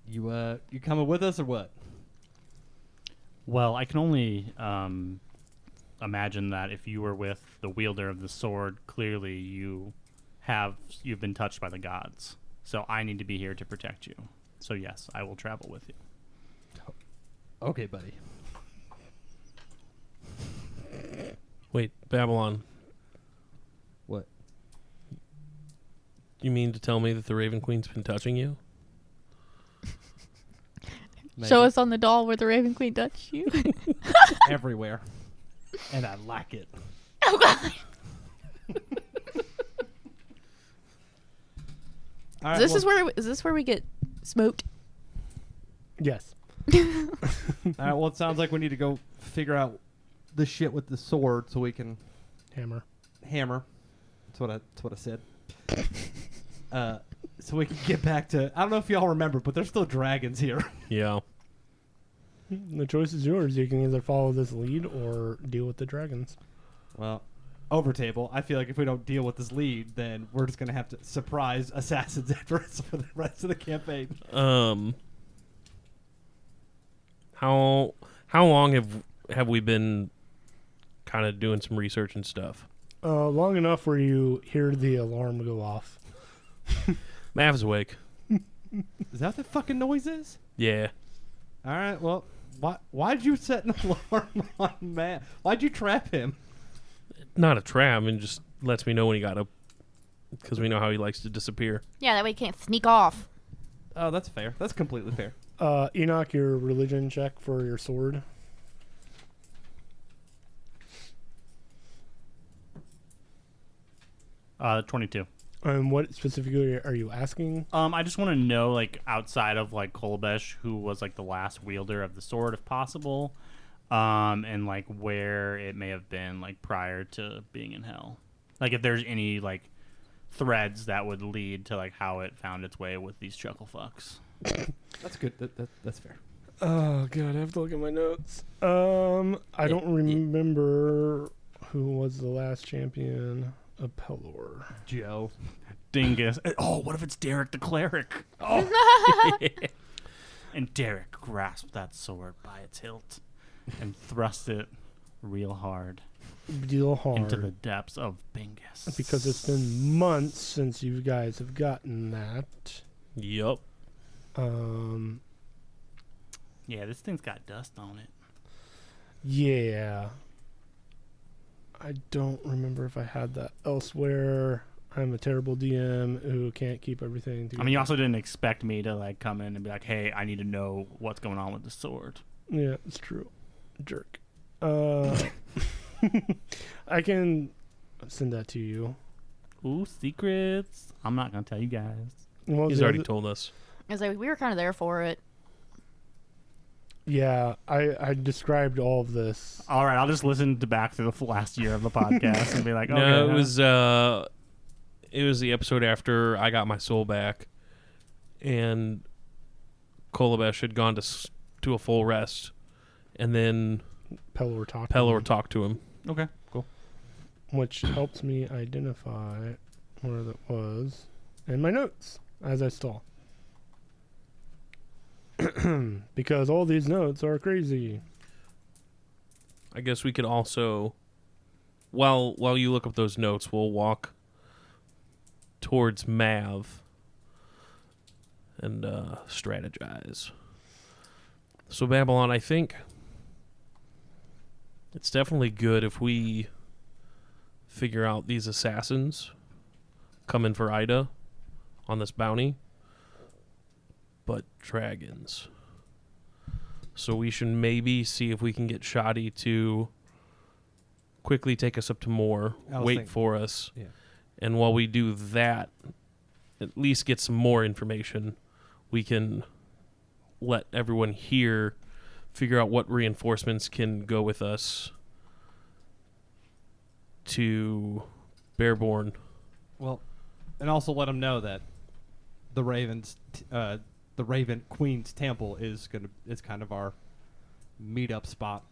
you coming with us or what? Well, I can only imagine that if you were with the wielder of the sword, clearly you've been touched by the gods. So I need to be here to protect you. So yes, I will travel with you. Okay, buddy. Wait, Babylon. What? You mean to tell me that the Raven Queen's been touching you? Show us on the doll where the Raven Queen touched you. Everywhere, and I like it. Oh God. All right, Is this where we get smoked? Yes. All right. Well, it sounds like we need to go figure out the shit with the sword so we can Hammer. hammer. That's what I said. So we can get back to. I don't know if y'all remember, but there's still dragons here. Yeah. The choice is yours. You can either follow this lead or deal with the dragons. Well, over table. I feel like if we don't deal with this lead, then we're just gonna have to surprise assassins after us for the rest of the campaign. How long have we been kind of doing some research and stuff? Long enough where you hear the alarm go off. Mav's awake. Is that what the fucking noise is? Yeah. All right. Well, why'd you set an alarm on Matt? Why'd you trap him? Not a trap, and just lets me know when he got up. Because we know how he likes to disappear. Yeah, that way he can't sneak off. Oh, that's fair. That's completely fair. Enoch, your religion check for your sword. Uh, 22. And what specifically are you asking? I just want to know, like, outside of like Kolbesh, who was like the last wielder of the sword, if possible, and like where it may have been like prior to being in hell. Like, if there's any like threads that would lead to like how it found its way with these chuckle fucks. That's good. That's fair. Oh god, I have to look at my notes. I don't remember who was the last champion of Pelor. Joe. Dingus. Oh, what if it's Derek the Cleric? Oh. And Derek grasped that sword by its hilt and thrust it real hard Deal hard. into the depths of Bingus. Because it's been months since you guys have gotten that. Yup. Yeah, this thing's got dust on it. Yeah. I don't remember if I had that elsewhere. I'm a terrible DM who can't keep everything together. I mean, you also didn't expect me to like come in and be like, "Hey, I need to know what's going on with the sword." Yeah, it's true. Jerk. I can send that to you. Ooh, secrets! I'm not gonna tell you guys. Well, He's already told us. I was like, we were kind of there for it. Yeah, I described all of this. All right, I'll just listen to back to the last year of the podcast and be like, "Okay." No, it was the episode after I got my soul back, and Kolobesh had gone to a full rest, and then Pelor talked to him. Okay, cool. which helps me identify where that was in my notes as I stall. Because all these notes are crazy. I guess we could also, while you look up those notes, we'll walk towards Mav and strategize. So Babylon, I think it's definitely good if we figure out these assassins coming for Ida on this bounty, but dragons. So we should maybe see if we can get Shoddy to quickly take us up to Moor, wait for us, and while we do that, at least get some more information. We can let everyone here figure out what reinforcements can go with us to Bearborn. Well, and also let them know that the Raven Queen's Temple is kind of our meetup spot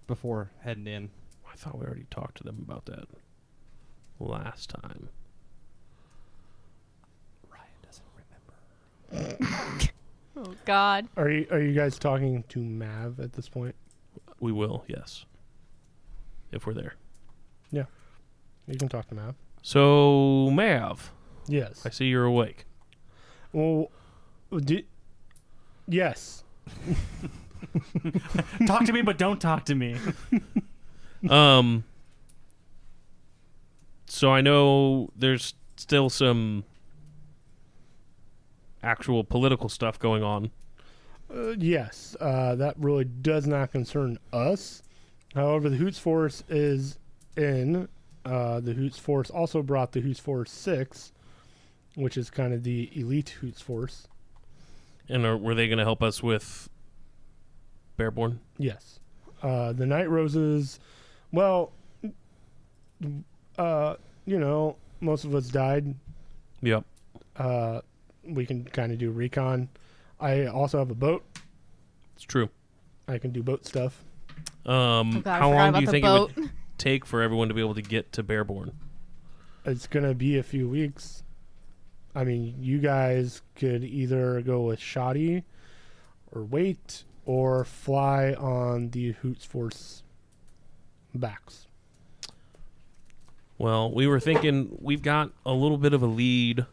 before heading in. I thought we already talked to them about that last time. Ryan doesn't remember. Oh God. Are you guys talking to Mav at this point? We will, yes. If we're there. You can talk to Mav. So, Mav, Yes. I see you're awake. Well, yes. Talk to me, but don't talk to me. So I know there's still some actual political stuff going on. Yes. That really does not concern us. However, the Hoots Force is in. The Hoots Force also brought the Hoots Force 6, which is kind of the elite Hoots Force. And were they going to help us with Bearborn? Yes. The Night Roses, well, most of us died. Yep. We can kind of do recon. I also have a boat. It's true. I can do boat stuff. Oh God, I How forgot long do about you the think boat. it would take for everyone to be able to get to Bearborn? It's going to be a few weeks. I mean, you guys could either go with Shoddy or wait or fly on the Hoots Force backs. Well, we were thinking we've got a little bit of a lead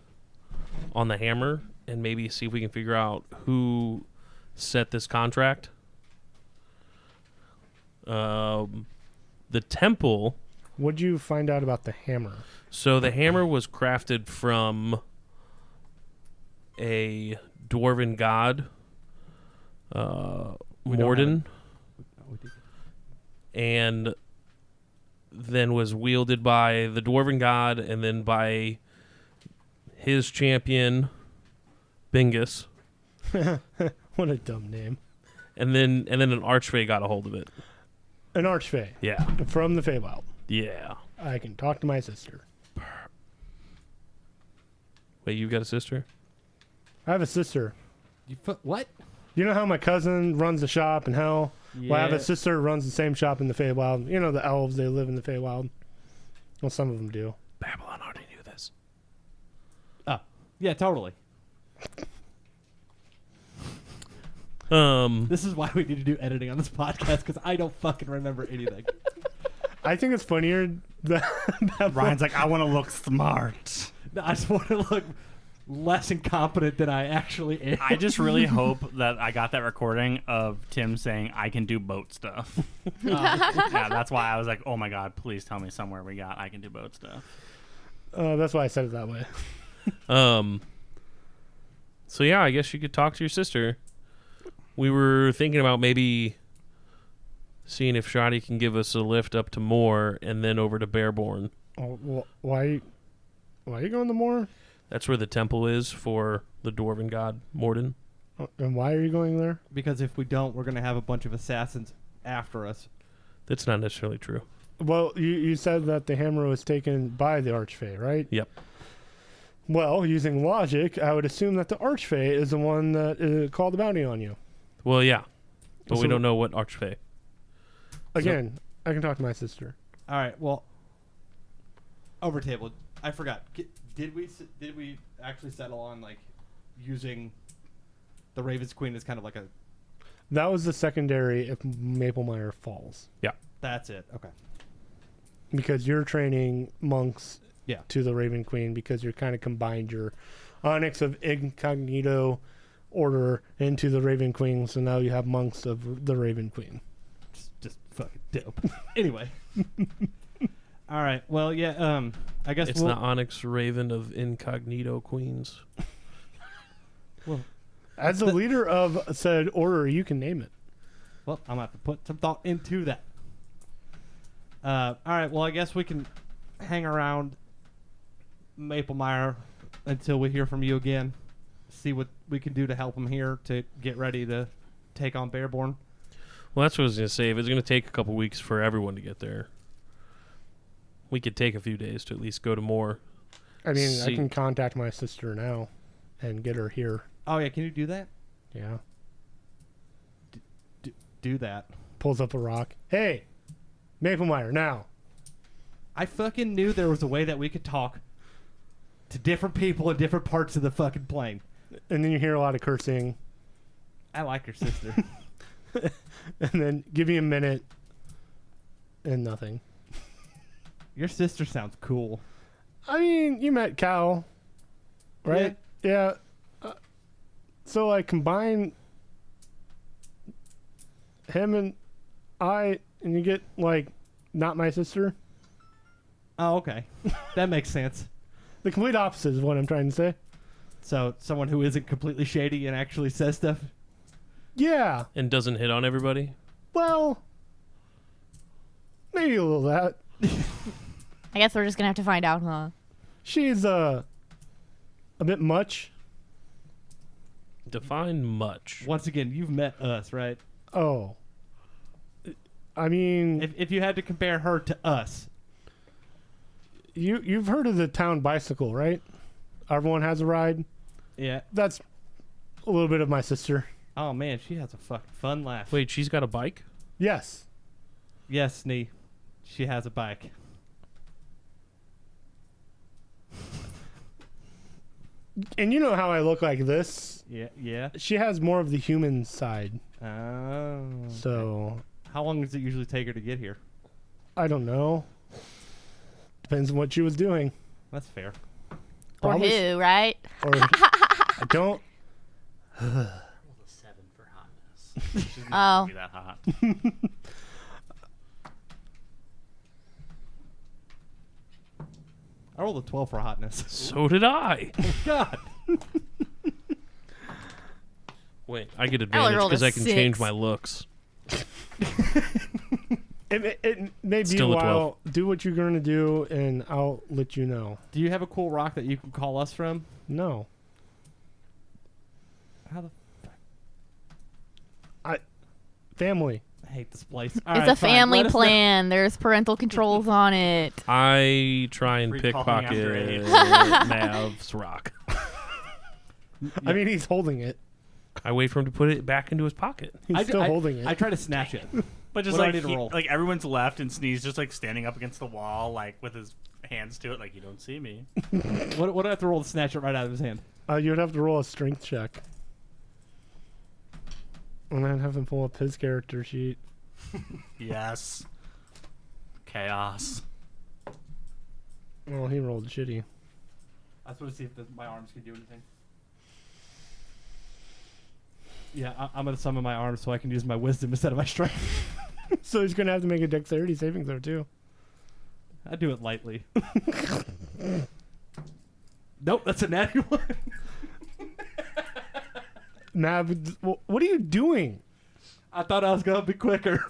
on the hammer, and maybe see if we can figure out who set this contract. The temple. What'd you find out about the hammer? So the hammer was crafted from a dwarven god, Morden, and then was wielded by the dwarven god, and then by his champion, Bingus, What a dumb name. and then an archfey got a hold of it. An Archfey Yeah, from the Feywild. yeah. I can talk to my sister. Wait, you've got a sister? I have a sister. What? You know how my cousin runs the shop in Hell? Well, I have Yeah. a sister who runs the same shop in the Feywild. You know the elves, they live in the Feywild. Well, some of them do. Babylon already knew this. Oh, yeah, totally. This is why we need to do editing on this podcast, because I don't fucking remember anything. I think it's funnier that Ryan's like, I want to look smart. No, I just want to look less incompetent than I actually am. I just really hope that I got that recording of Tim saying I can do boat stuff. Yeah, that's why I was like, oh my god, please tell me somewhere we got I can do boat stuff. That's why I said it that way. So yeah, I guess you could talk to your sister. We were thinking about maybe seeing if Shoddy can give us a lift up to Moore and then over to Bearborn. Oh, why are you going to Moore? That's where the temple is for the dwarven god Morden. And why are you going there? Because if we don't, we're going to have a bunch of assassins after us. That's not necessarily true. Well, you said that the hammer was taken by the Archfey, right? Yep. Well, using logic, I would assume that the Archfey is the one that called the bounty on you. Well, yeah. But we So- don't know what Archfey. Again, I can talk to my sister. All right, well, over table. I forgot. Did we actually settle on like using the Raven's Queen as kind of like a? That was the secondary if Maplemeyer falls. Yeah. That's it. Okay. Because you're training monks Yeah. to the Raven Queen because you're kind of combined your Onyx of Incognito order into the Raven Queen, so now you have monks of the Raven Queen. Just fucking dope. Anyway. All right. Well, yeah. I guess It's the Onyx Raven of Incognito Queens. Well, As the leader of said order, you can name it. well, I'm gonna have to put some thought into that. All right. Well, I guess we can hang around Maplemeyer until we hear from you again. See what we can do to help him here to get ready to take on Bearborn. Well, that's what I was going to say. If it's going to take a couple weeks for everyone to get there, we could take a few days to at least go to Moore. I mean, I See- can contact my sister now and get her here. Oh yeah, can you do that? Yeah. Do that. Pulls up a rock. Hey, Maplemeyer, now. I fucking knew there was a way that we could talk to different people in different parts of the fucking plane. And then you hear a lot of cursing. I like your sister. And then give me a minute and nothing. Your sister sounds cool. I mean, you met Cal, right? Yeah. So, like, combine him and I, and you get, like, not my sister. Oh, okay. That makes sense. The complete opposite is what I'm trying to say. So, someone who isn't completely shady and actually says stuff. Yeah. And doesn't hit on everybody? Well, maybe a little of that. I guess we're just gonna have to find out, huh? She's a bit much. Define much. Once again, you've met us, right? Oh. I mean, If you had to compare her to us, you've heard of the town bicycle, right? Everyone has a ride. yeah. That's a little bit of my sister. Oh man, she has a fucking fun laugh. Wait, she's got a bike? Yes. Yes, Snee. She has a bike. And you know how I look like this. Yeah, yeah. She has more of the human side. Oh. So, How long does it usually take her to get here? I don't know. Depends on what she was doing. That's fair. Or Probably- who, right? Or I don't. Roll a 7 for hotness. She's Oh. not gonna be that hot. I rolled a 12 for hotness. So did I. God. Wait, I get only advantage rolled a because I can change 6. my looks. It may be Still a a 12. while. Do what you're going to do, and I'll let you know. Do you have a cool rock that you can call us from? No. How the Family. I hate this place. It's a family plan. There's parental controls on it. I try and Free calling after pickpocket 8. Mav's rock. I mean, he's holding it. I wait for him to put it back into his pocket. He's still holding it. I try to snatch it. But just What do I like need to roll? like everyone's left and Sneeze just like standing up against the wall, like with his hands to it, like you don't see me. What do I have to roll to snatch it right out of his hand? You would have to roll a strength check. I'm gonna have him pull up his character sheet. Yes. Chaos. Well, he rolled shitty. I just want to see if my arms can do anything. Yeah, I'm going to summon my arms so I can use my wisdom instead of my strength. So he's gonna have to make a dexterity saving throw too. I do it lightly. Nope, that's a natty one. Mav, what are you doing? I thought I was going to be quicker.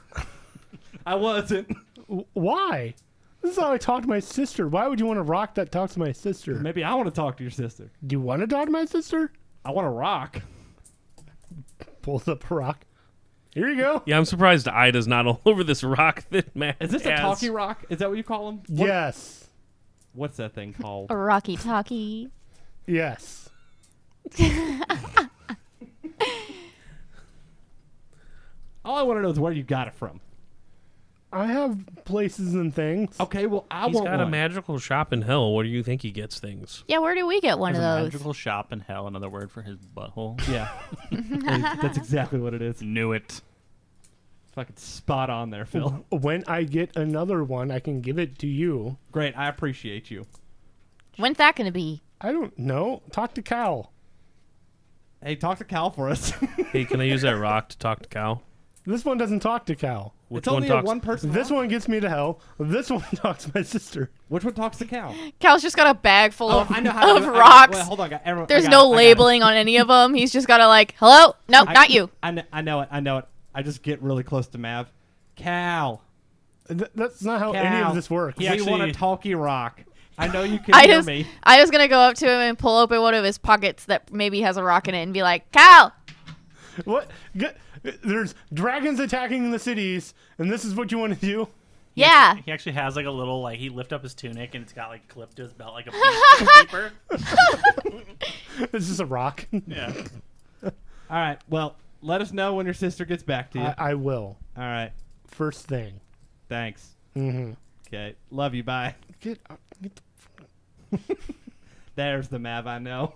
I wasn't. Why? This is how I talk to my sister. Why would you want to rock that talks to my sister? Maybe I want to talk to your sister. Do you want to talk to my sister? I want to rock. Pulls up a rock. Here you go. Yeah, I'm surprised Ida's not all over this rock that Matt Is this a has. talkie rock? Is that what you call them? Yes. What's that thing called? A rocky talkie. Yes. All I want to know is where you got it from. I have places and things. Okay, well, I He's want got one. a magical shop in hell. Where do you think he gets things? Yeah, where do we get one There's of a those? magical shop in hell, another word for his butthole. Yeah. That's exactly what it is. Knew it. Fucking spot on there, Phil. When I get another one, I can give it to you. Great, I appreciate you. When's that going to be? I don't know. Talk to Cal. Hey, talk to Cal for us. Hey, can I use that rock to talk to Cal? This one doesn't talk to Cal. Which It's only one a talks? one-person This rock? one gets me to hell. This one talks to my sister. Which one talks to Cal? Cal's just got a bag full of, I know how of to do it. rocks. Wait, hold on. Everyone, There's I got no it, I got it. labeling on any of them. He's just got to like, hello? No, not you. I know it. I just get really close to Mav. Cal. That's not how any Cal. of this works. He we actually- want a talkie rock. I know you can I hear just, me. I was going to go up to him and pull open one of his pockets that maybe has a rock in it and be like, Cal! What? There's dragons attacking the cities, and this is what you want to do? Yeah. He actually has like a little like he lift up his tunic and it's got like clipped to his belt like a beeper. This is a rock. Yeah. All right. Well, let us know when your sister gets back to you. I will. All right. First thing. Thanks. Mm-hmm. Okay. Love you. Bye. Get There's the Mav I know.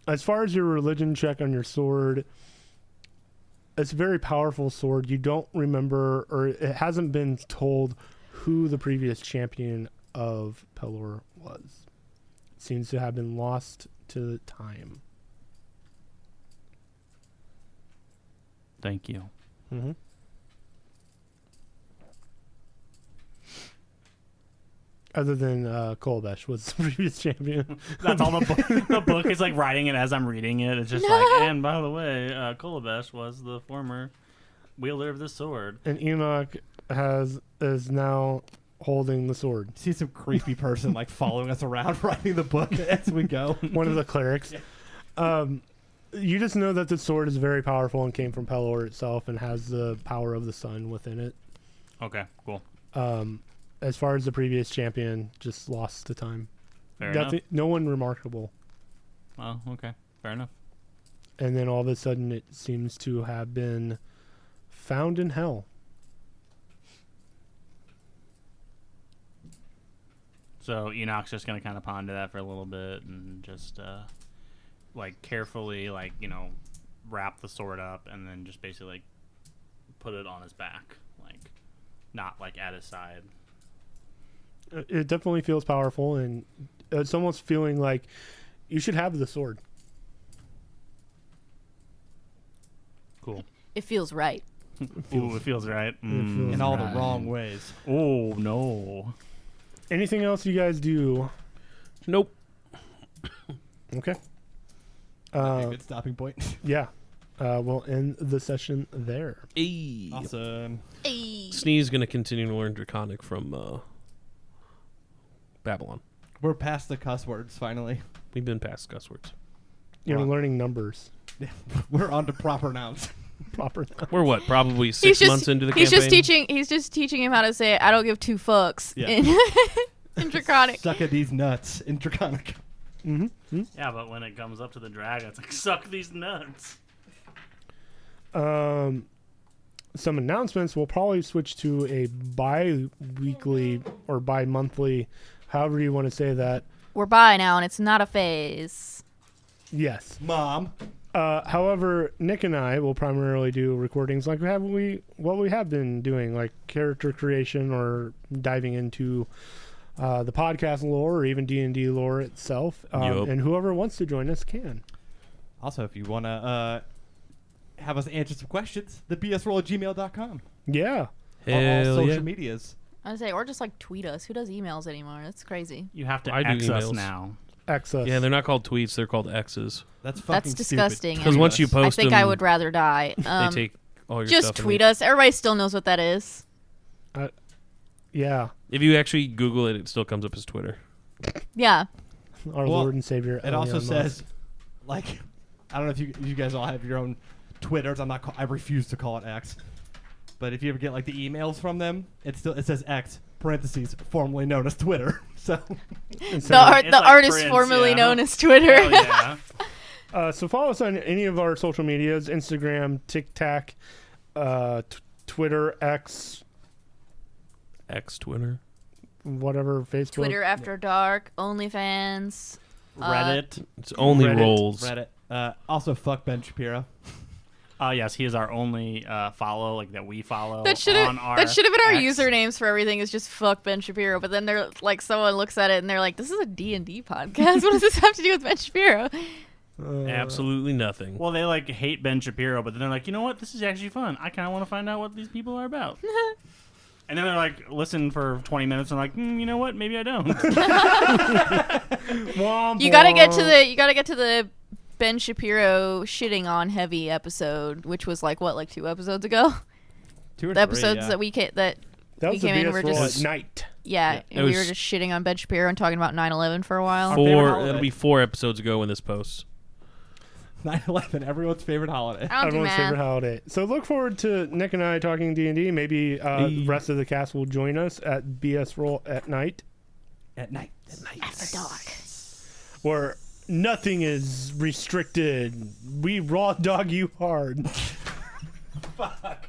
As far as your religion check on your sword, it's a very powerful sword. You don't remember, or it hasn't been told who the previous champion of Pelor was. It seems to have been lost to time. Thank you. Mm-hmm. Other than Kolbesh was the previous champion. That's all the book. The book is like writing it as I'm reading it. It's just like, and by the way, Kolabesh was the former wielder of the sword. And Enoch is now holding the sword. See some creepy person like following us around writing the book as we go. One of the clerics. You just know that the sword is very powerful and came from Pelor itself and has the power of the sun within it. Okay, cool. As far as the previous champion, just lost to time. Fair enough. No one remarkable. Well, okay, fair enough. And then all of a sudden it seems to have been found in hell. So Enoch's just gonna kind of ponder that for a little bit and just like carefully like wrap the sword up and then just basically like put it on his back, like not like at his side. It definitely feels powerful, and it's almost feeling like you should have the sword. Cool. It feels right. Ooh, it feels right. feels In all the right. wrong ways. Oh no. Anything else you guys do? Nope. Okay. That'd be a good stopping point. Yeah. We'll end the session there. Hey. Awesome. Hey. Sneeze gonna continue to learn Draconic from Babylon. We're past the cuss words finally. We've been past cuss words. You're Wow. learning numbers. We're on to proper nouns. Proper. We're what? Probably 6 months into the he's campaign. He's just teaching him how to say I don't give two fucks Yeah. in Draconic. Suck at these nuts in Draconic. Mm-hmm. Yeah, but when it comes up to the dragon, it's like suck these nuts. Some announcements. We'll probably switch to a bi-weekly or bi-monthly, however you want to say that. We're by now, and it's not a phase. Yes. Mom. However, Nick and I will primarily do recordings like what we have been doing, like character creation or diving into the podcast lore or even D&D lore itself. Yup. And whoever wants to join us can. Also, if you want to have us answer some questions, the bsroll@gmail.com. Yeah. All Hell social yeah. medias. I would say, or just like tweet us. Who does emails anymore? That's crazy. You have to I do X us emails. now. Access. Yeah, they're not called tweets; they're called X's. That's fucking That's disgusting. Because once you I post think them, I would rather die. they take all your Just stuff. and tweet they- us. Everybody still knows what that is. Yeah. If you actually Google it, it still comes up as Twitter. Yeah. Our Well, Lord and Savior. It also Elon Musk. says, like, I don't know if you guys all have your own Twitters. I refuse to call it X. But if you ever get like the emails from them, it says X parentheses formerly known as Twitter. So And so, The like artist Prince, formerly yeah. known as Twitter. Hell yeah. so follow us on any of our social medias: Instagram, TikTok, Twitter, X, Twitter. whatever, Facebook. Twitter After Dark, OnlyFans. Reddit. It's only Reddit. rolls. Reddit. Also, fuck Ben Shapiro. Yes, he is our only follow, like that we follow. That should on have our been our X. usernames for everything. Is just fuck Ben Shapiro. But then they're like, someone looks at it and they're like, this is a D&D podcast. What does this have to do with Ben Shapiro? Absolutely nothing. Well, they like hate Ben Shapiro, but then they're like, you know what? This is actually fun. I kind of want to find out what these people are about. And then they're like, listen for 20 minutes and like, you know what? Maybe I don't. Womp You gotta get womp. to the Ben Shapiro shitting on heavy episode, which was like 2 episodes ago. 2 or The 3, episodes yeah. that we That we was the came in, BS we're roll just- at night. yeah, It and we were was- just shitting on Ben Shapiro and talking about 9/11 for a while. favorite holiday. It'll be 4 episodes ago when this posts. 9/11, everyone's favorite holiday. I don't do Everyone's math. favorite holiday. So look forward to Nick and I talking D&D. Maybe the rest of the cast will join us at BS Roll at night, At night. After dark. where nothing is restricted. We raw dog you hard. Fuck.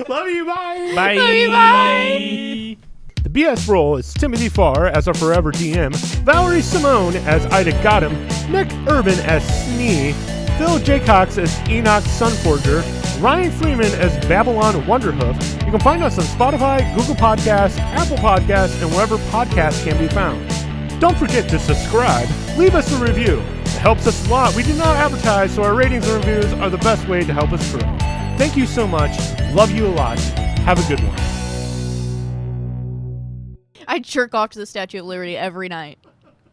Love you. Bye. Bye. Love you, bye. The BS Roll is Timothy Farr as our forever DM, Valerie Simone as Ida Gotham, Nick Urban as Snee, Phil J. Cox as Enoch Sunforger, Ryan Freeman as Babylon Wonderhoof. You can find us on Spotify, Google Podcasts, Apple Podcasts, and wherever podcasts can be found. Don't forget to subscribe. Leave us a review. It helps us a lot. We do not advertise, so our ratings and reviews are the best way to help us grow. Thank you so much. Love you a lot. Have a good one. I jerk off to the Statue of Liberty every night.